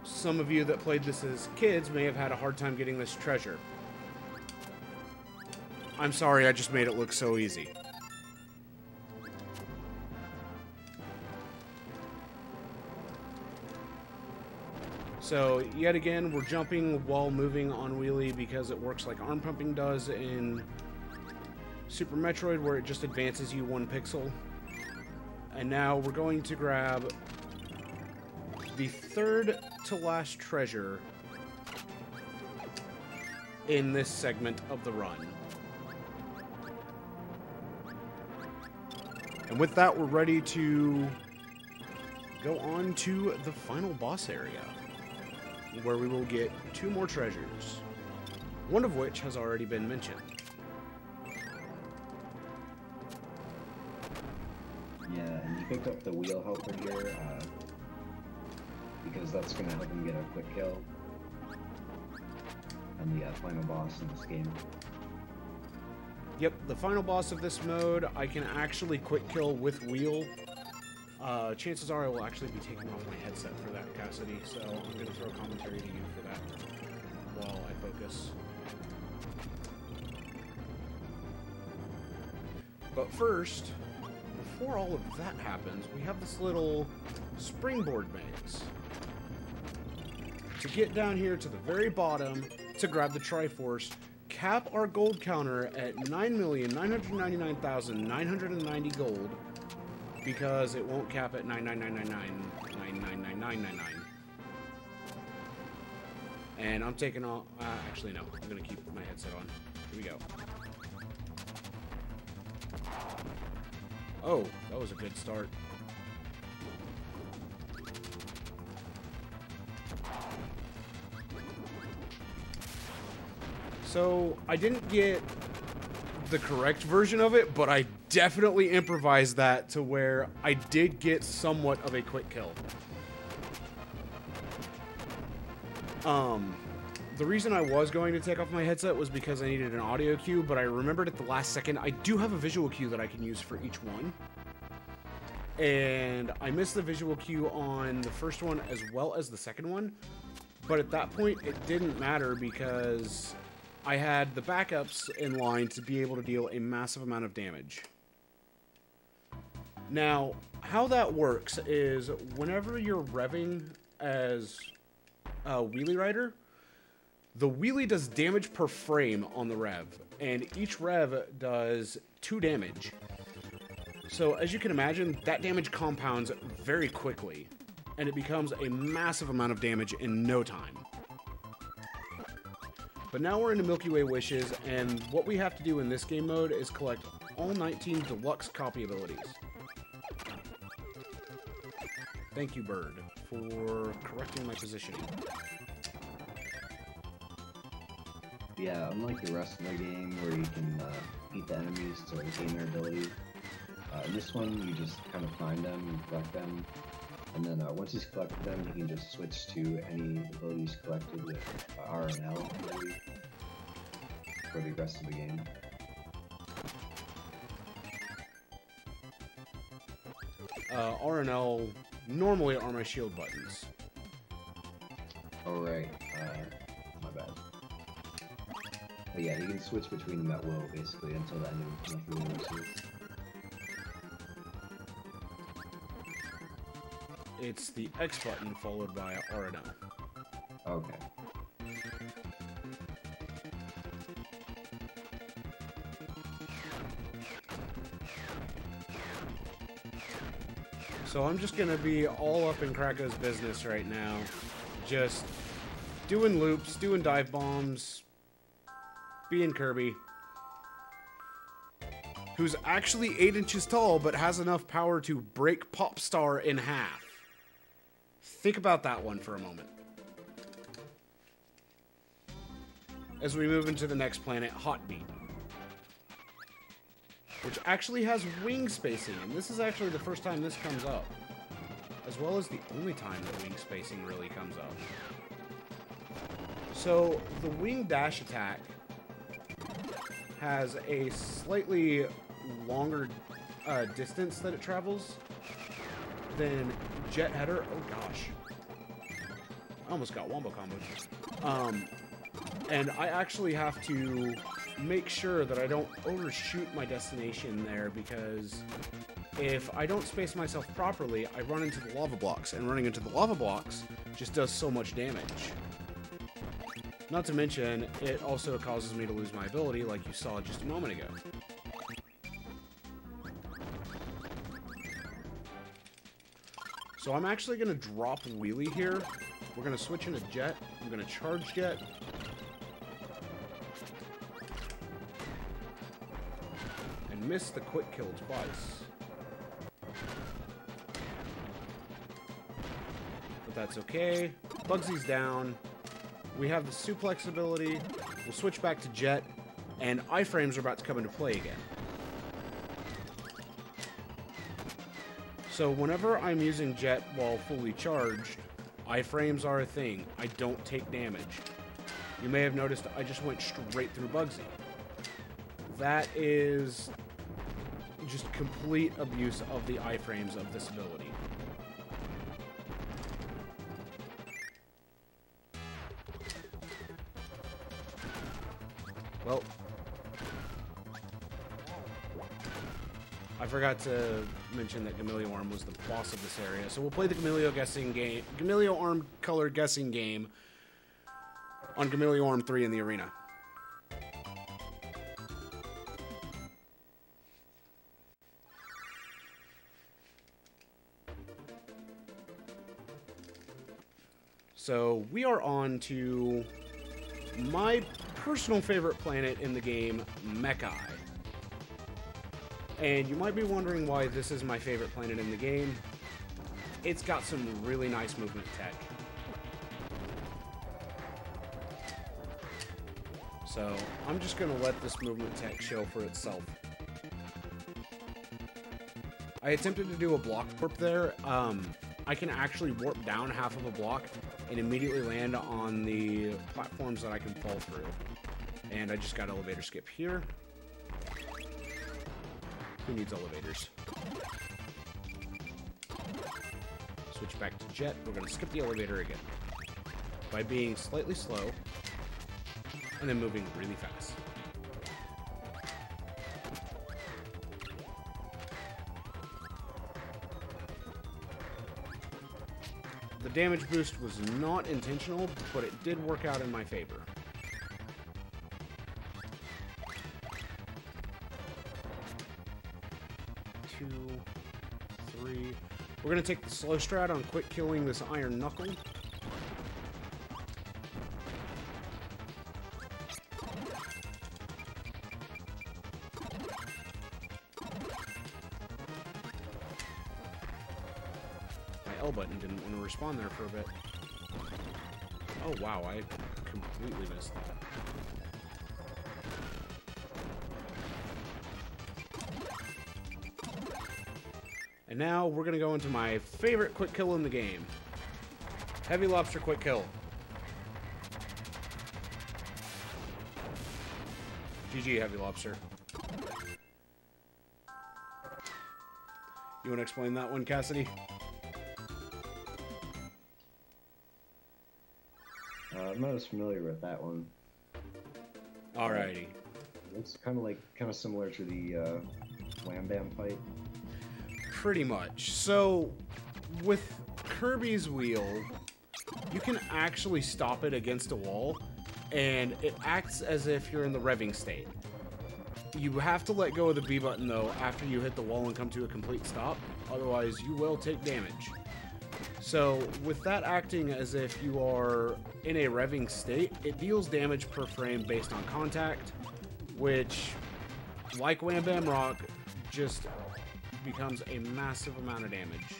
some of you that played this as kids may have had a hard time getting this treasure. I'm sorry, I just made it look so easy. So, yet again, we're jumping while moving on wheelie because it works like arm pumping does in Super Metroid, where it just advances you 1 pixel. And now we're going to grab the third to last treasure in this segment of the run. And with that, we're ready to go on to the final boss area, where we will get 2 more treasures, one of which has already been mentioned. Yeah, and you picked up the wheel helper here, because that's going to help him get a quick kill on the final boss in this game. Yep, the final boss of this mode, I can actually quick kill with wheel. Chances are I will actually be taking off my headset for that, Cassidy, so I'm going to throw commentary to you for that while I focus. But first, before all of that happens, we have this little springboard maze. to get down here to the very bottom to grab the Triforce, cap our gold counter at 9,999,990 gold, because it won't cap at 99999999999. And I'm taking all. Actually, no. I'm gonna keep my headset on. Here we go. Oh, that was a good start. So, I didn't get the correct version of it, but I definitely improvised that to where I did get somewhat of a quick kill. The reason I was going to take off my headset was because I needed an audio cue, but I remembered at the last second I do have a visual cue that I can use for each one. And I missed the visual cue on the first one as well as the second one, but at that point it didn't matter because I had the backups in line to be able to deal a massive amount of damage. Now, how that works is whenever you're revving as a wheelie rider, the wheelie does damage per frame on the rev, and each rev does 2 damage. So, as you can imagine, that damage compounds very quickly, and it becomes a massive amount of damage in no time. But now we're into Milky Way Wishes, and what we have to do in this game mode is collect all 19 deluxe copy abilities. Thank you, Bird, for correcting my positioning. Yeah, unlike the rest of the game where you can beat the enemies to gain their ability, in this one you just kind of find them and collect them, and then once he's collected them, he can just switch to any abilities collected with R and L for the rest of the game. R and L normally are my shield buttons. Oh right, my bad. But yeah, you can switch between them at will, basically, until the end of the universes. It's the X button followed by R and L. Okay. So I'm just gonna be all up in Krako's business right now. Just doing loops, doing dive bombs, being Kirby. Who's actually 8 inches tall, but has enough power to break Popstar in half. Think about that one for a moment. As we move into the next planet, Hotbeat. Which actually has wing spacing, and this is actually the first time this comes up. As well as the only time that wing spacing really comes up. So, the wing dash attack has a slightly longer distance that it travels than jet header. Oh gosh. I almost got wombo comboed. And I actually have to make sure that I don't overshoot my destination there, because if I don't space myself properly, I run into the lava blocks, and running into the lava blocks just does so much damage. Not to mention, it also causes me to lose my ability, like you saw just a moment ago. So I'm actually going to drop Wheelie here. We're going to switch into Jet. I'm going to charge Jet. And miss the quick kill twice. But that's okay. Bugsy's down. We have the suplex ability. We'll switch back to Jet. And iframes are about to come into play again. So whenever I'm using Jet while fully charged, iframes are a thing. I don't take damage. You may have noticed I just went straight through Bugsy. That is just complete abuse of the iframes of this ability. Well, I forgot to mention that Gamelio Arm was the boss of this area, so we'll play the Gamelio Arm color guessing game on Chameleorm 3 in the arena. So we are on to my personal favorite planet in the game, Mechai. And you might be wondering why this is my favorite planet in the game. It's got some really nice movement tech. So I'm just going to let this movement tech show for itself. I attempted to do a block warp there. I can actually warp down half of a block and immediately land on the platforms that I can fall through. And I just got elevator skip here. Who needs elevators? Switch back to jet. We're going to skip the elevator again by being slightly slow and then moving really fast. The damage boost was not intentional, but it did work out in my favor. Two, three. We're going to take the slow strat on quick killing this Iron Knuckle. L button didn't want to respond there for a bit. Oh wow, I completely missed that. And now we're gonna go into my favorite quick kill in the game. Heavy Lobster quick kill. GG, Heavy Lobster. You wanna explain that one, Cassidy? I'm not as familiar with that one. Alrighty. It's kind of similar to the Wham Bam fight. Pretty much. So, with Kirby's wheel, you can actually stop it against a wall, and it acts as if you're in the revving state. You have to let go of the B button, though, after you hit the wall and come to a complete stop. Otherwise, you will take damage. So, with that acting as if you are in a revving state, it deals damage per frame based on contact, which, like Wham Bam Rock, just becomes a massive amount of damage.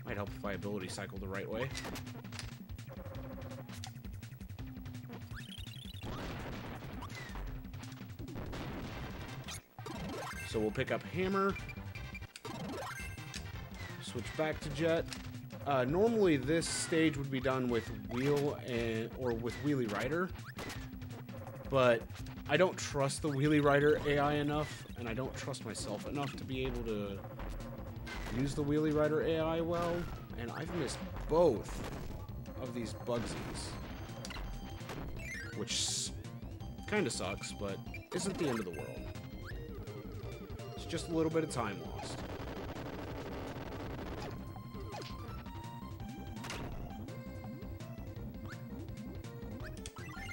Might help if I ability cycle the right way. So we'll pick up Hammer. Switch back to Jet. Normally this stage would be done with Wheel or with Wheelie Rider, but I don't trust the Wheelie Rider AI enough, and I don't trust myself enough to be able to use the Wheelie Rider AI well, and I've missed both of these Bugsies, which kind of sucks, but isn't the end of the world. It's just a little bit of time lost.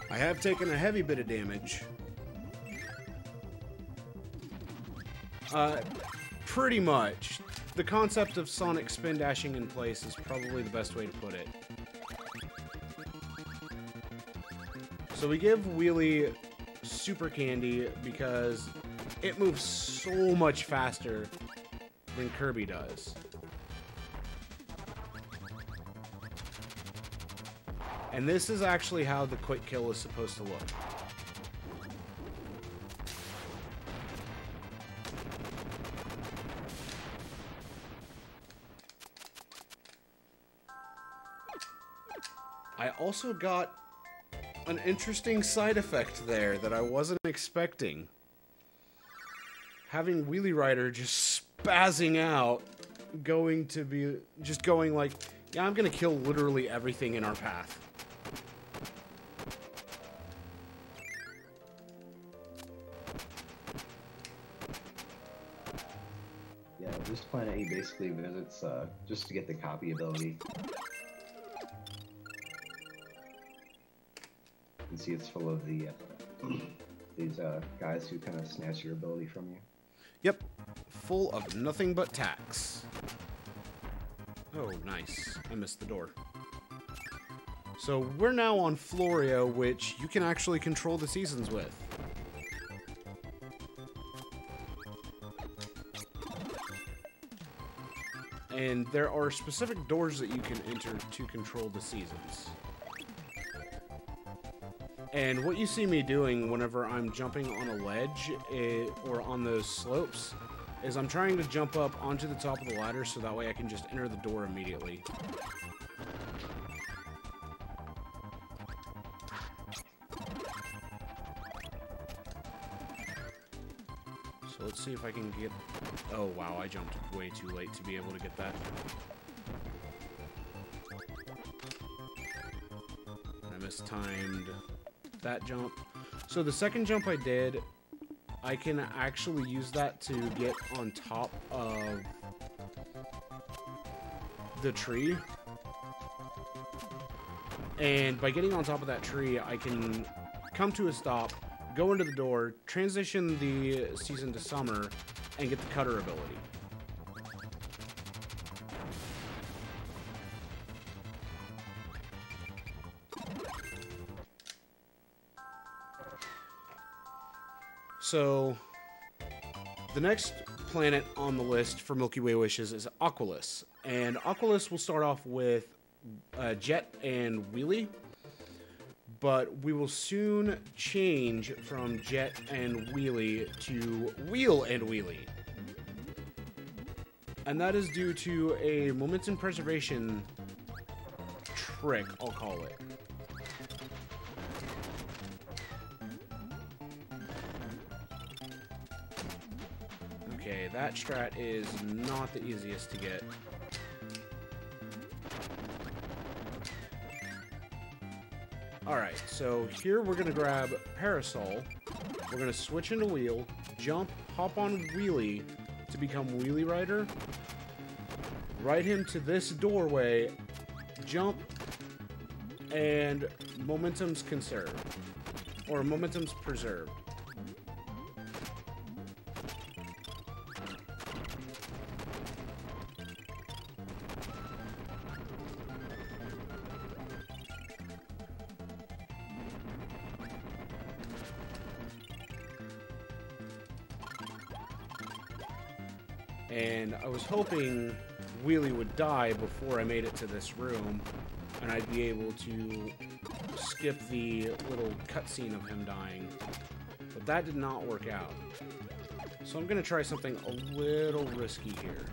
I have taken a heavy bit of damage. Pretty much. The concept of Sonic spin dashing in place is probably the best way to put it. So we give Wheelie Super Candy because it moves so much faster than Kirby does. And this is actually how the quick kill is supposed to look. I also got an interesting side effect there that I wasn't expecting. Having Wheelie Rider just spazzing out, going like, yeah, I'm gonna kill literally everything in our path. Yeah, this planet he basically visits just to get the copy ability. can see it's full of the these guys who kind of snatch your ability from you. Yep, full of nothing but tax. Oh, nice. I missed the door. So we're now on Florio, which you can actually control the seasons with. And there are specific doors that you can enter to control the seasons. And what you see me doing whenever I'm jumping on a ledge or on those slopes is I'm trying to jump up onto the top of the ladder so that way I can just enter the door immediately. So let's see if I can get... Oh, wow, I jumped way too late to be able to get that. I mistimed that jump. So the second jump I did, I can actually use that to get on top of the tree. And by getting on top of that tree, I can come to a stop, go into the door, transition the season to summer, and get the cutter ability. So, the next planet on the list for Milky Way wishes is Aquilus. And Aquilus will start off with Jet and Wheelie. But we will soon change from Jet and Wheelie to Wheel and Wheelie. And that is due to a momentum preservation trick, I'll call it. Okay, that strat is not the easiest to get. Alright, so here we're going to grab Parasol, we're going to switch into Wheel, jump, hop on Wheelie to become Wheelie Rider, ride him to this doorway, jump, and momentum's conserved, or momentum's preserved. And I was hoping Wheelie would die before I made it to this room, and I'd be able to skip the little cutscene of him dying. But that did not work out. So I'm going to try something a little risky here.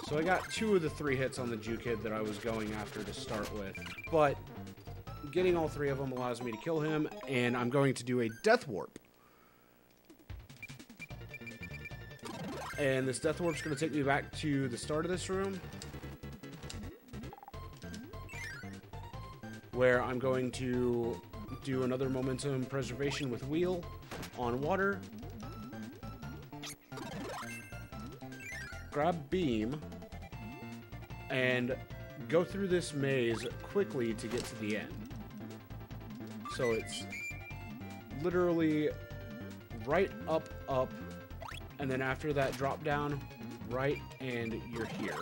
So I got 2 of the 3 hits on the Ju-Kid that I was going after to start with, but getting all 3 of them allows me to kill him, and I'm going to do a Death Warp. And this Death Warp's going to take me back to the start of this room, where I'm going to do another momentum preservation with Wheel on water, grab Beam, and go through this maze quickly to get to the end. So it's literally right, up, up, and then after that drop down, right, and you're here.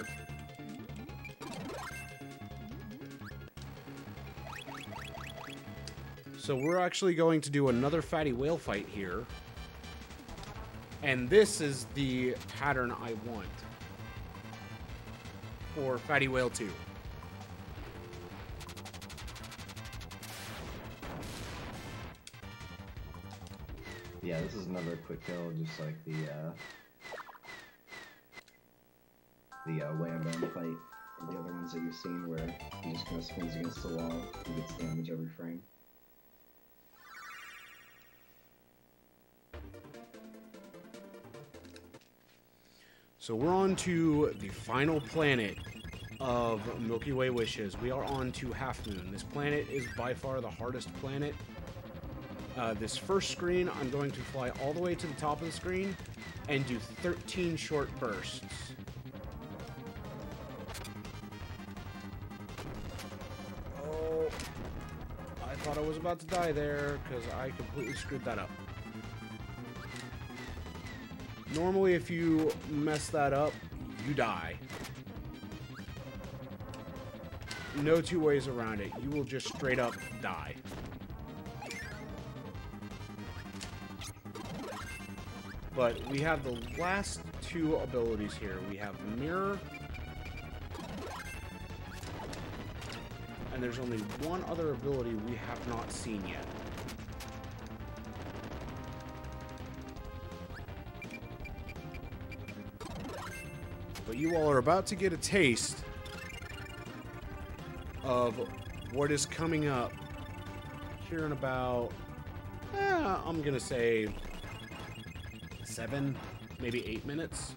So we're actually going to do another fatty whale fight here. And this is the pattern I want for Fatty Whale 2. Yeah, this is another quick kill, just like the Wham Bam fight, or the other ones that you've seen, where he just kind of spins against the wall and gets damage every frame. So we're on to the final planet of Milky Way wishes. We are on to Half Moon. This planet is by far the hardest planet. This first screen, I'm going to fly all the way to the top of the screen and do 13 short bursts. thought I was about to die there because I completely screwed that up. Normally, if you mess that up, you die. No two ways around it. You will just straight up die. But we have the last two abilities here. We have Mirror. And there's only one other ability we have not seen yet. But you all are about to get a taste of what is coming up here in about, I'm gonna say 7, maybe 8 minutes.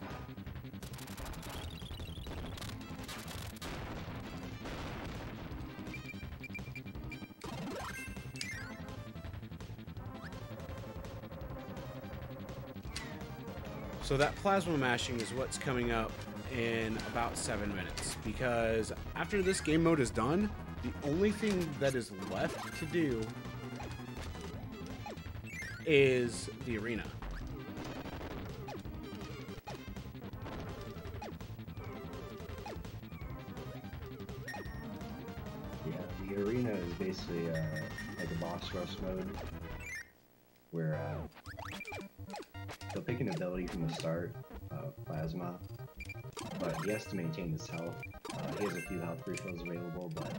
So that plasma mashing is what's coming up in about 7 minutes, because after this game mode is done, the only thing that is left to do is the arena. Yeah, the arena is basically like a boss rush mode, where he'll pick an ability from the start, Plasma, but he has to maintain his health. He has a few health refills available, but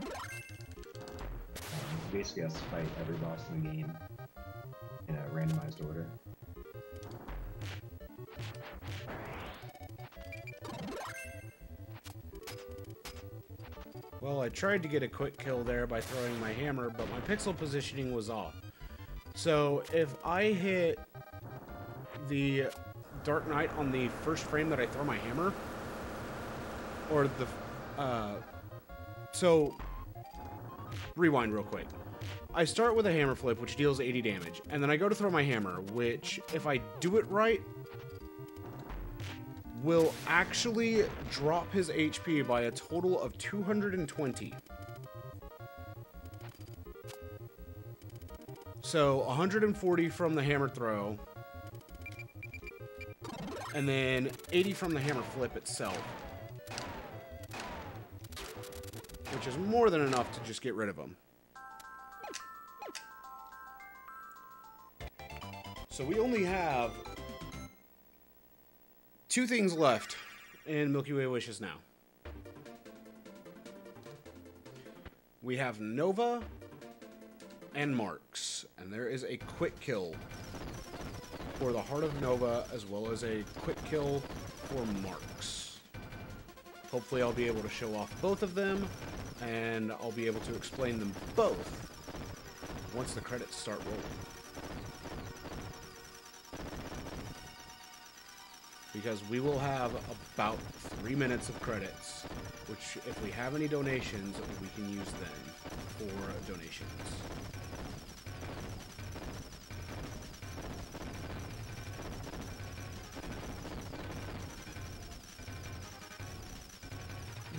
he basically has to fight every boss in the game in a randomized order. Well, I tried to get a quick kill there by throwing my hammer, but my pixel positioning was off. So if I hit the Dark Knight on the first frame that I throw my hammer, or the so rewind real quick. I start with a hammer flip, which deals 80 damage, and then I go to throw my hammer, which, if I do it right, will actually drop his HP by a total of 220. So 140 from the hammer throw, and then 80 from the hammer flip itself, which is more than enough to just get rid of him. So we only have 2 things left in Milky Way Wishes now. We have Nova and Marks, and there is a quick kill for the Heart of Nova, as well as a quick kill for Marks. Hopefully I'll be able to show off both of them, and I'll be able to explain them both once the credits start rolling. Because we will have about 3 minutes of credits, which, if we have any donations, we can use then for donations.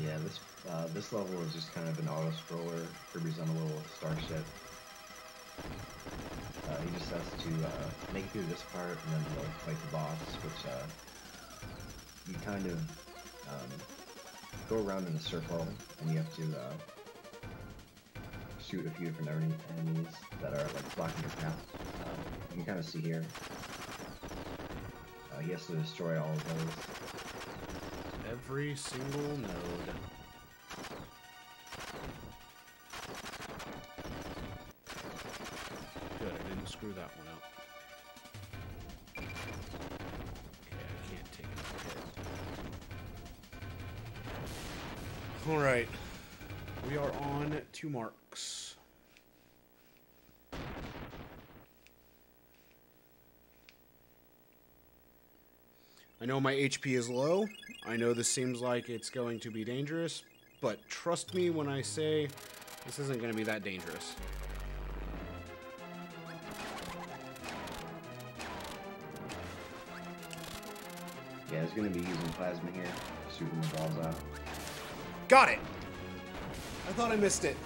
Yeah, this level is just kind of an auto-scroller. Kirby's on a little starship. He just has to make it through this part and then he'll fight the boss, which you kind of go around in a circle and you have to shoot a few different enemies that are like blocking your path. You can kind of see here. He has to destroy all of those. Every single node. Good, I didn't screw that one up. Okay, I can't take it. Alright. We are on to Marks. I know my HP is low. I know this seems like it's going to be dangerous, but trust me when I say this isn't going to be that dangerous. Yeah, he's going to be using plasma here, shooting the balls out. Got it! I thought I missed it.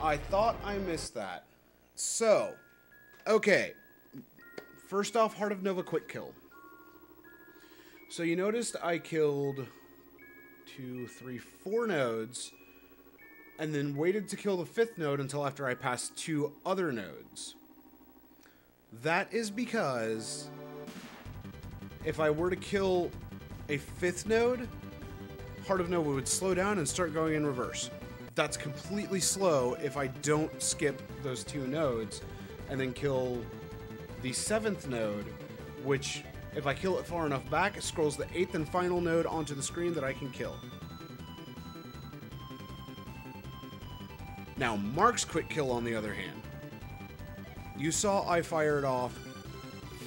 I thought I missed that. So, okay. First off, Heart of Nova quick kill. So you noticed I killed 2, 3, 4 nodes, and then waited to kill the 5th node until after I passed 2 other nodes. That is because if I were to kill a 5th node, Heart of Nova would slow down and start going in reverse. That's completely slow if I don't skip those 2 nodes and then kill the 7th node, which, if I kill it far enough back, it scrolls the 8th and final node onto the screen that I can kill. Now, Mark's quick kill, on the other hand. You saw I fired off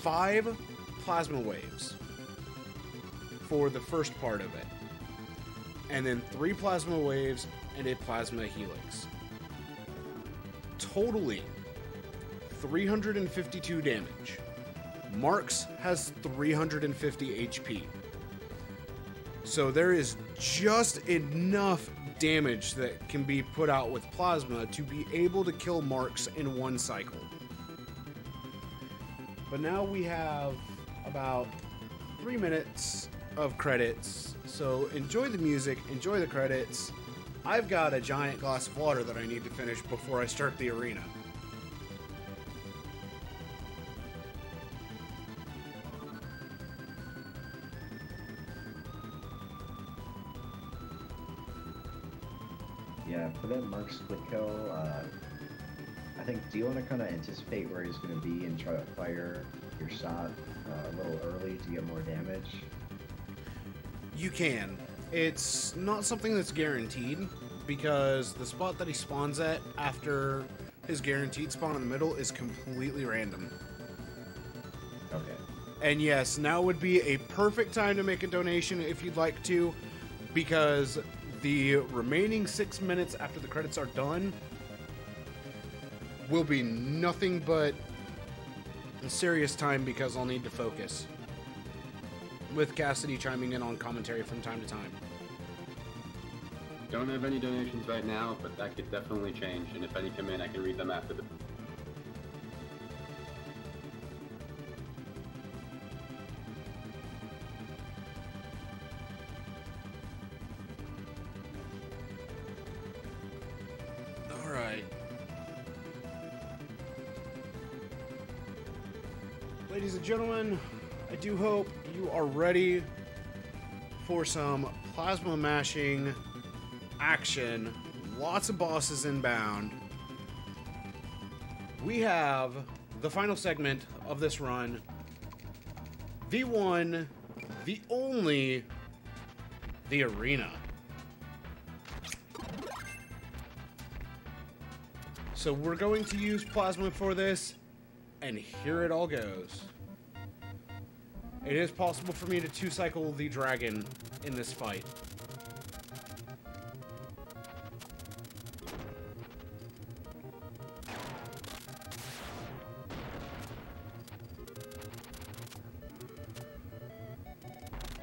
5 plasma waves for the first part of it. And then 3 plasma waves and a plasma helix. Totally 352 damage. Mark's has 350 HP. So there is just enough damage that can be put out with plasma to be able to kill Mark's in 1 cycle. But now we have about 3 minutes of credits, so enjoy the music, enjoy the credits. I've got a giant glass of water that I need to finish before I start the arena. Yeah, for that Mark's quick kill, I think, do you want to kind of anticipate where he's going to be and try to fire your shot a little early to get more damage? You can. It's not something that's guaranteed, because the spot that he spawns at after his guaranteed spawn in the middle is completely random. Okay. And yes, now would be a perfect time to make a donation if you'd like to, because the remaining 6 minutes after the credits are done will be nothing but serious time, because I'll need to focus, with Cassidy chiming in on commentary from time to time. Don't have any donations right now, but that could definitely change, and if any come in, I can read them after the... Alright. Ladies and gentlemen, I do hope you are ready for some plasma mashing action. Lots of bosses inbound. We have the final segment of this run. The one, the only, the arena. So we're going to use plasma for this, and here it all goes. It is possible for me to 2-cycle the dragon in this fight.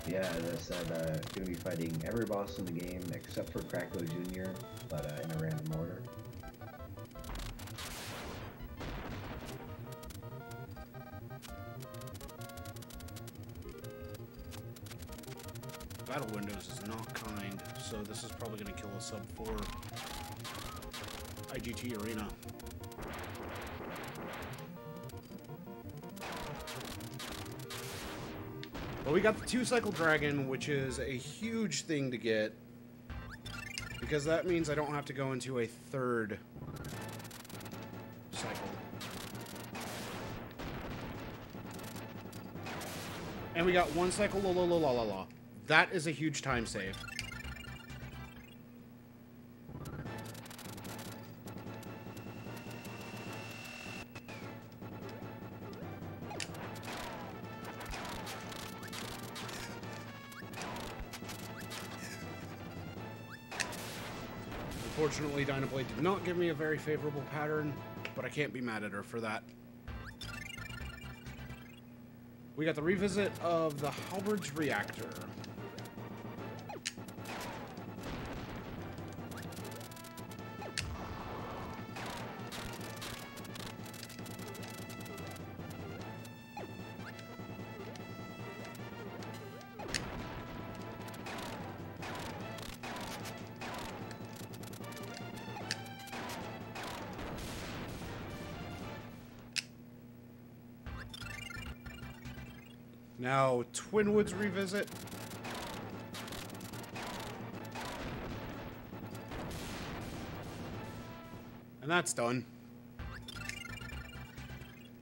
Yeah, as I said, going to be fighting every boss in the game except for Cracklo Jr., but in a random order. Battle Windows is not kind, so this is probably going to kill a sub 4 IGT arena. But we got the 2-cycle dragon, which is a huge thing to get, because that means I don't have to go into a 3rd cycle. And we got 1 cycle, la la la la la la. That is a huge time save. Unfortunately, Dynablade did not give me a very favorable pattern, but I can't be mad at her for that. We got the revisit of the Halberd's Reactor. Now, Twinwoods Revisit. And that's done.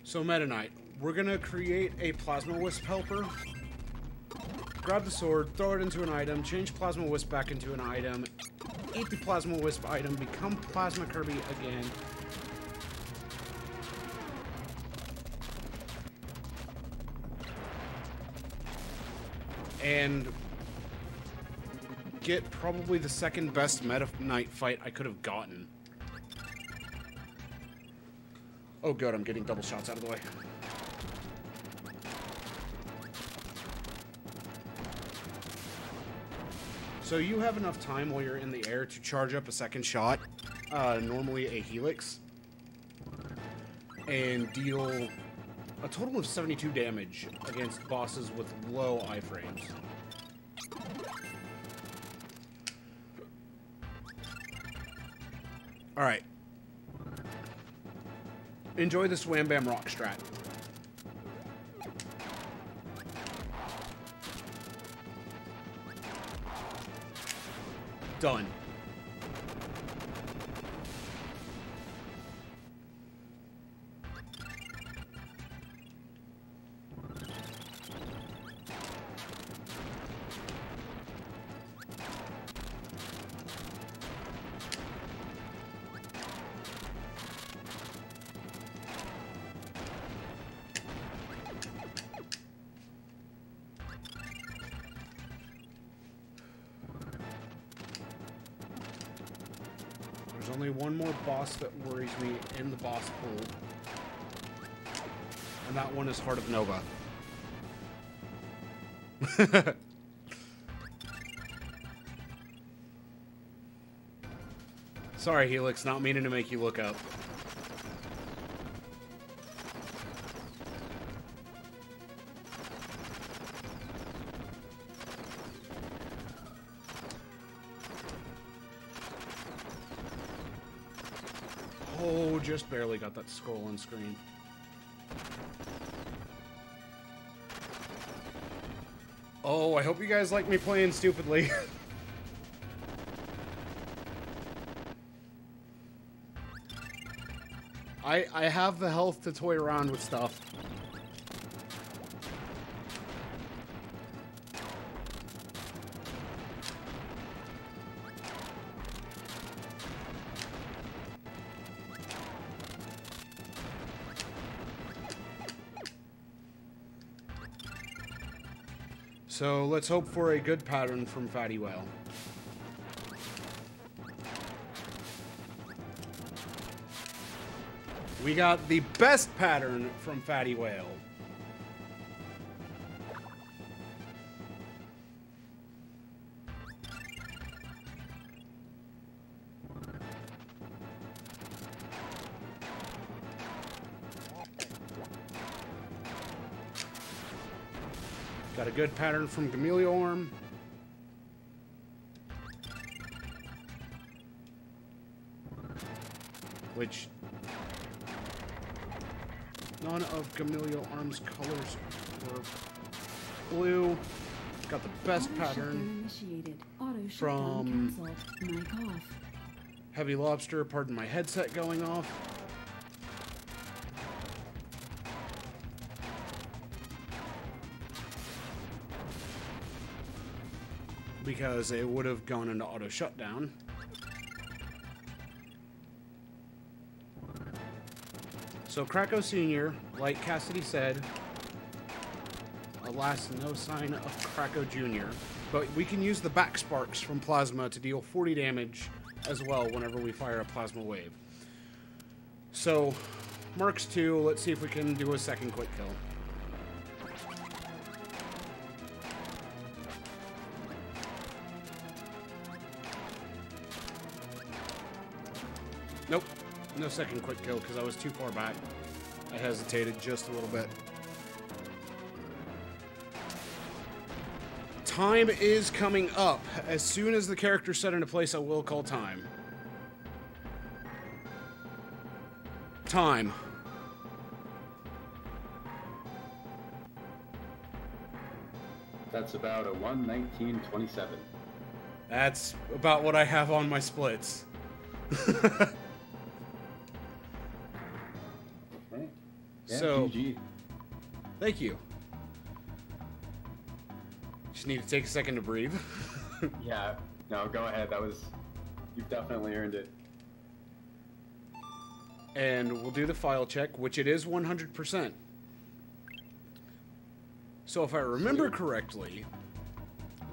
So Meta Knight, we're gonna create a Plasma Wisp helper. Grab the sword, throw it into an item, change Plasma Wisp back into an item, eat the Plasma Wisp item, become Plasma Kirby again. And get probably the second best Meta Knight fight I could have gotten. Oh good, I'm getting double shots out of the way. So you have enough time while you're in the air to charge up a second shot, normally a Helix, and deal a total of 72 damage against bosses with low iframes. Alright. Enjoy this Wham Bam Rock strat. Done. There's only one more boss that worries me in the boss pool. And that one is Heart of Nova. Sorry, Helix, not meaning to make you look up. Oh, just barely got that scroll on screen. Oh, I hope you guys like me playing stupidly. I have the health to toy around with stuff. So let's hope for a good pattern from Fatty Whale. We got the best pattern from Fatty Whale. Got a good pattern from Gameleorm. Which none of Gameleorm's colors were blue. Got the best pattern from Heavy Lobster. Pardon my headset going off. Because it would have gone into auto shutdown. So Krakow Sr., like Cassidy said, alas, no sign of Krakow Jr. But we can use the back sparks from Plasma to deal 40 damage as well whenever we fire a Plasma Wave. So, Marks 2, let's see if we can do a second quick kill. Nope, no second quick kill because I was too far back. I hesitated just a little bit. Time is coming up. As soon as the character's set into place, I will call time. Time. that's about a 1:19:27. That's about what I have on my splits. Okay. Yeah, So, GG. thank you. Just need to take a second to breathe. Yeah, no, go ahead. You've definitely earned it. And we'll do the file check, which it is 100%. So if I remember correctly,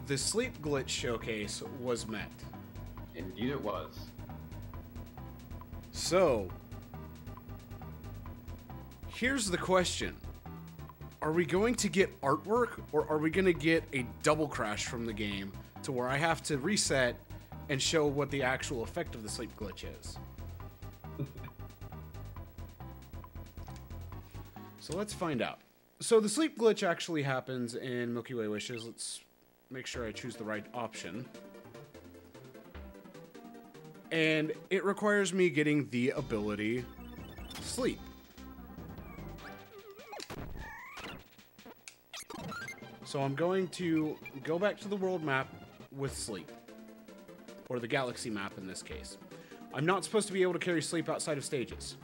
the sleep glitch showcase was met. Indeed it was. So, here's the question. Are we going to get artwork, or are we going to get a double crash from the game to where I have to reset and show what the actual effect of the sleep glitch is? So let's find out. So the sleep glitch actually happens in Milky Way Wishes. Let's make sure I choose the right option. And it requires me getting the ability Sleep. So I'm going to go back to the world map with Sleep. Or the galaxy map in this case. I'm not supposed to be able to carry Sleep outside of stages.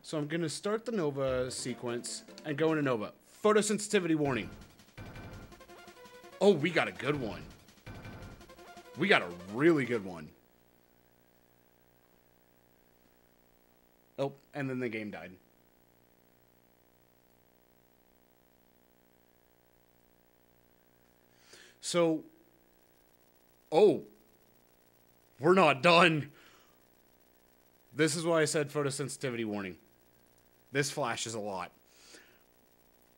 So I'm going to start the Nova sequence and go into Nova. Photosensitivity warning. Oh, we got a good one. We got a really good one. Oh, and then the game died. So, oh, we're not done. This is why I said photosensitivity warning. This flashes a lot.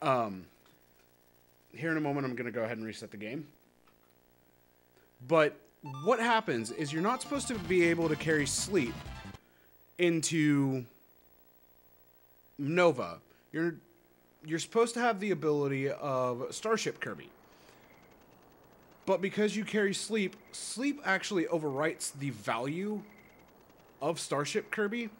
Here in a moment, I'm going to go ahead and reset the game. But what happens is you're not supposed to be able to carry Sleep into Nova. You're supposed to have the ability of Starship Kirby. But because you carry Sleep, Sleep actually overwrites the value of Starship Kirby,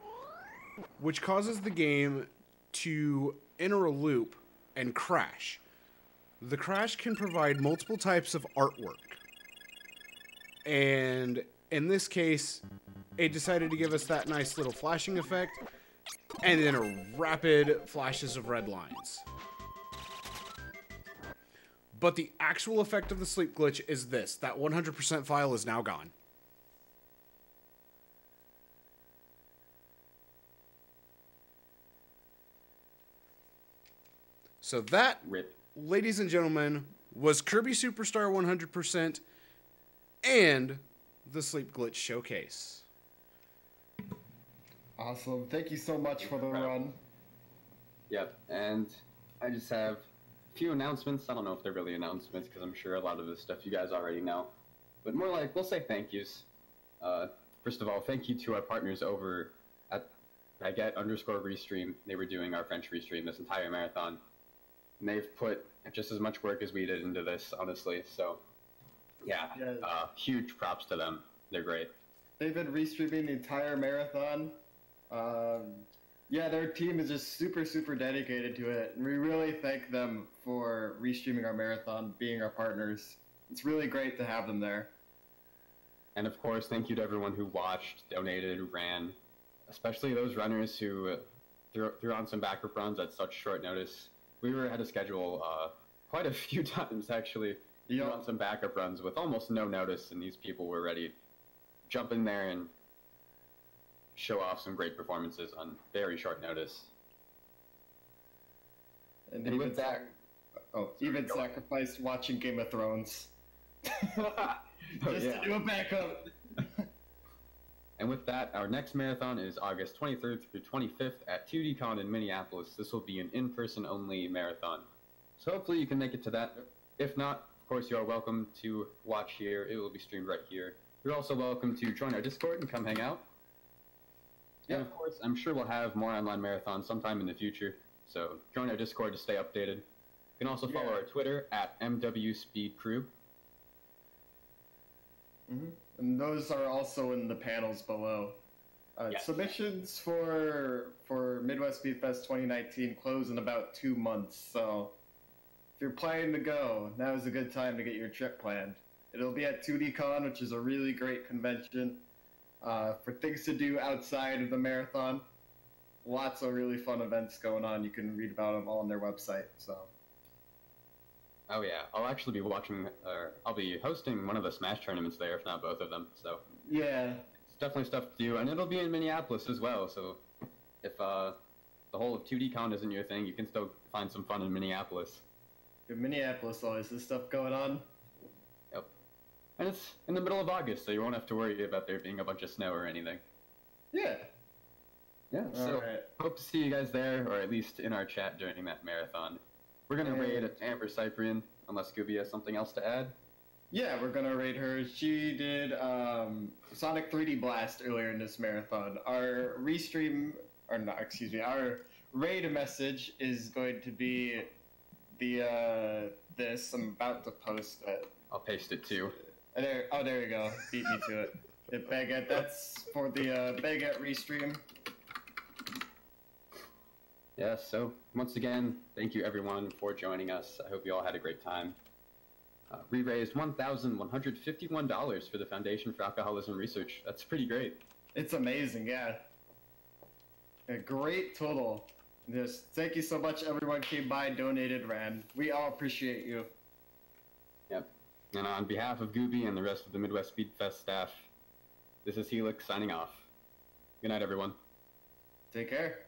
which causes the game to enter a loop and crash. The crash can provide multiple types of artwork. And in this case, it decided to give us that nice little flashing effect and then a rapid flashes of red lines. But the actual effect of the sleep glitch is this. That 100% file is now gone. So that, Rip. ladies and gentlemen, was Kirby Superstar 100% and the Sleep Glitch Showcase. Awesome. Thank you so much for the run. Yep, and I just have a few announcements. I don't know if they're really announcements because I'm sure a lot of this stuff you guys already know. But more like, we'll say thank yous. First of all, thank you to our partners over at Baguette_Restream. They were doing our French restream this entire marathon. And they've put just as much work as we did into this, honestly. So, yeah, huge props to them. They're great. They've been restreaming the entire marathon. Yeah, their team is just super, super dedicated to it. And we really thank them for restreaming our marathon, being our partners. It's really great to have them there. And of course, thank you to everyone who watched, donated, ran, especially those runners who threw on some backup runs at such short notice. We had to schedule quite a few times, actually, to run some backup runs with almost no notice, and these people were ready to jump in there and show off some great performances on very short notice. And And even with that, even sacrificed watching Game of Thrones Oh, just yeah. to do a backup. And with that, our next marathon is August 23rd through 25th at 2DCon in Minneapolis. This will be an in-person only marathon. So hopefully you can make it to that. If not, of course, you are welcome to watch here. It will be streamed right here. You're also welcome to join our Discord and come hang out. And of course, I'm sure we'll have more online marathons sometime in the future. So join our Discord to stay updated. You can also follow our Twitter at MWSpeedCrew. Mm-hmm. And those are also in the panels below. Yes. Submissions for Midwest Speedfest 2019 close in about 2 months, so if you're planning to go, now is a good time to get your trip planned. It'll be at 2DCon, which is a really great convention for things to do outside of the marathon. Lots of really fun events going on. You can read about them all on their website. So. Oh yeah, I'll actually be I'll be hosting one of the Smash tournaments there, if not both of them. So yeah, it's definitely stuff to do, and it'll be in Minneapolis as well. So if the whole of 2DCon isn't your thing, you can still find some fun in Minneapolis. In Minneapolis, always this stuff going on. Yep, and it's in the middle of August, so you won't have to worry about there being a bunch of snow or anything. Yeah. Yeah. So hope to see you guys there, or at least in our chat during that marathon. We're going to raid Amber Cyprian, unless Gooby has something else to add. Yeah, we're going to raid her. She did Sonic 3D Blast earlier in this marathon. Our our raid message is going to be this. I'm about to post it. I'll paste it too. There you go. Beat me to it. The Baguette, that's for the Baguette restream. Yeah, so once again, thank you everyone for joining us. I hope you all had a great time. We raised $1,151 for the Foundation for Alcoholism Research. That's pretty great. It's amazing, yeah. A great total. Just thank you so much everyone came by and donated, ran. We all appreciate you. Yep. And on behalf of Gooby and the rest of the Midwest Speedfest staff, this is Helix signing off. Good night, everyone. Take care.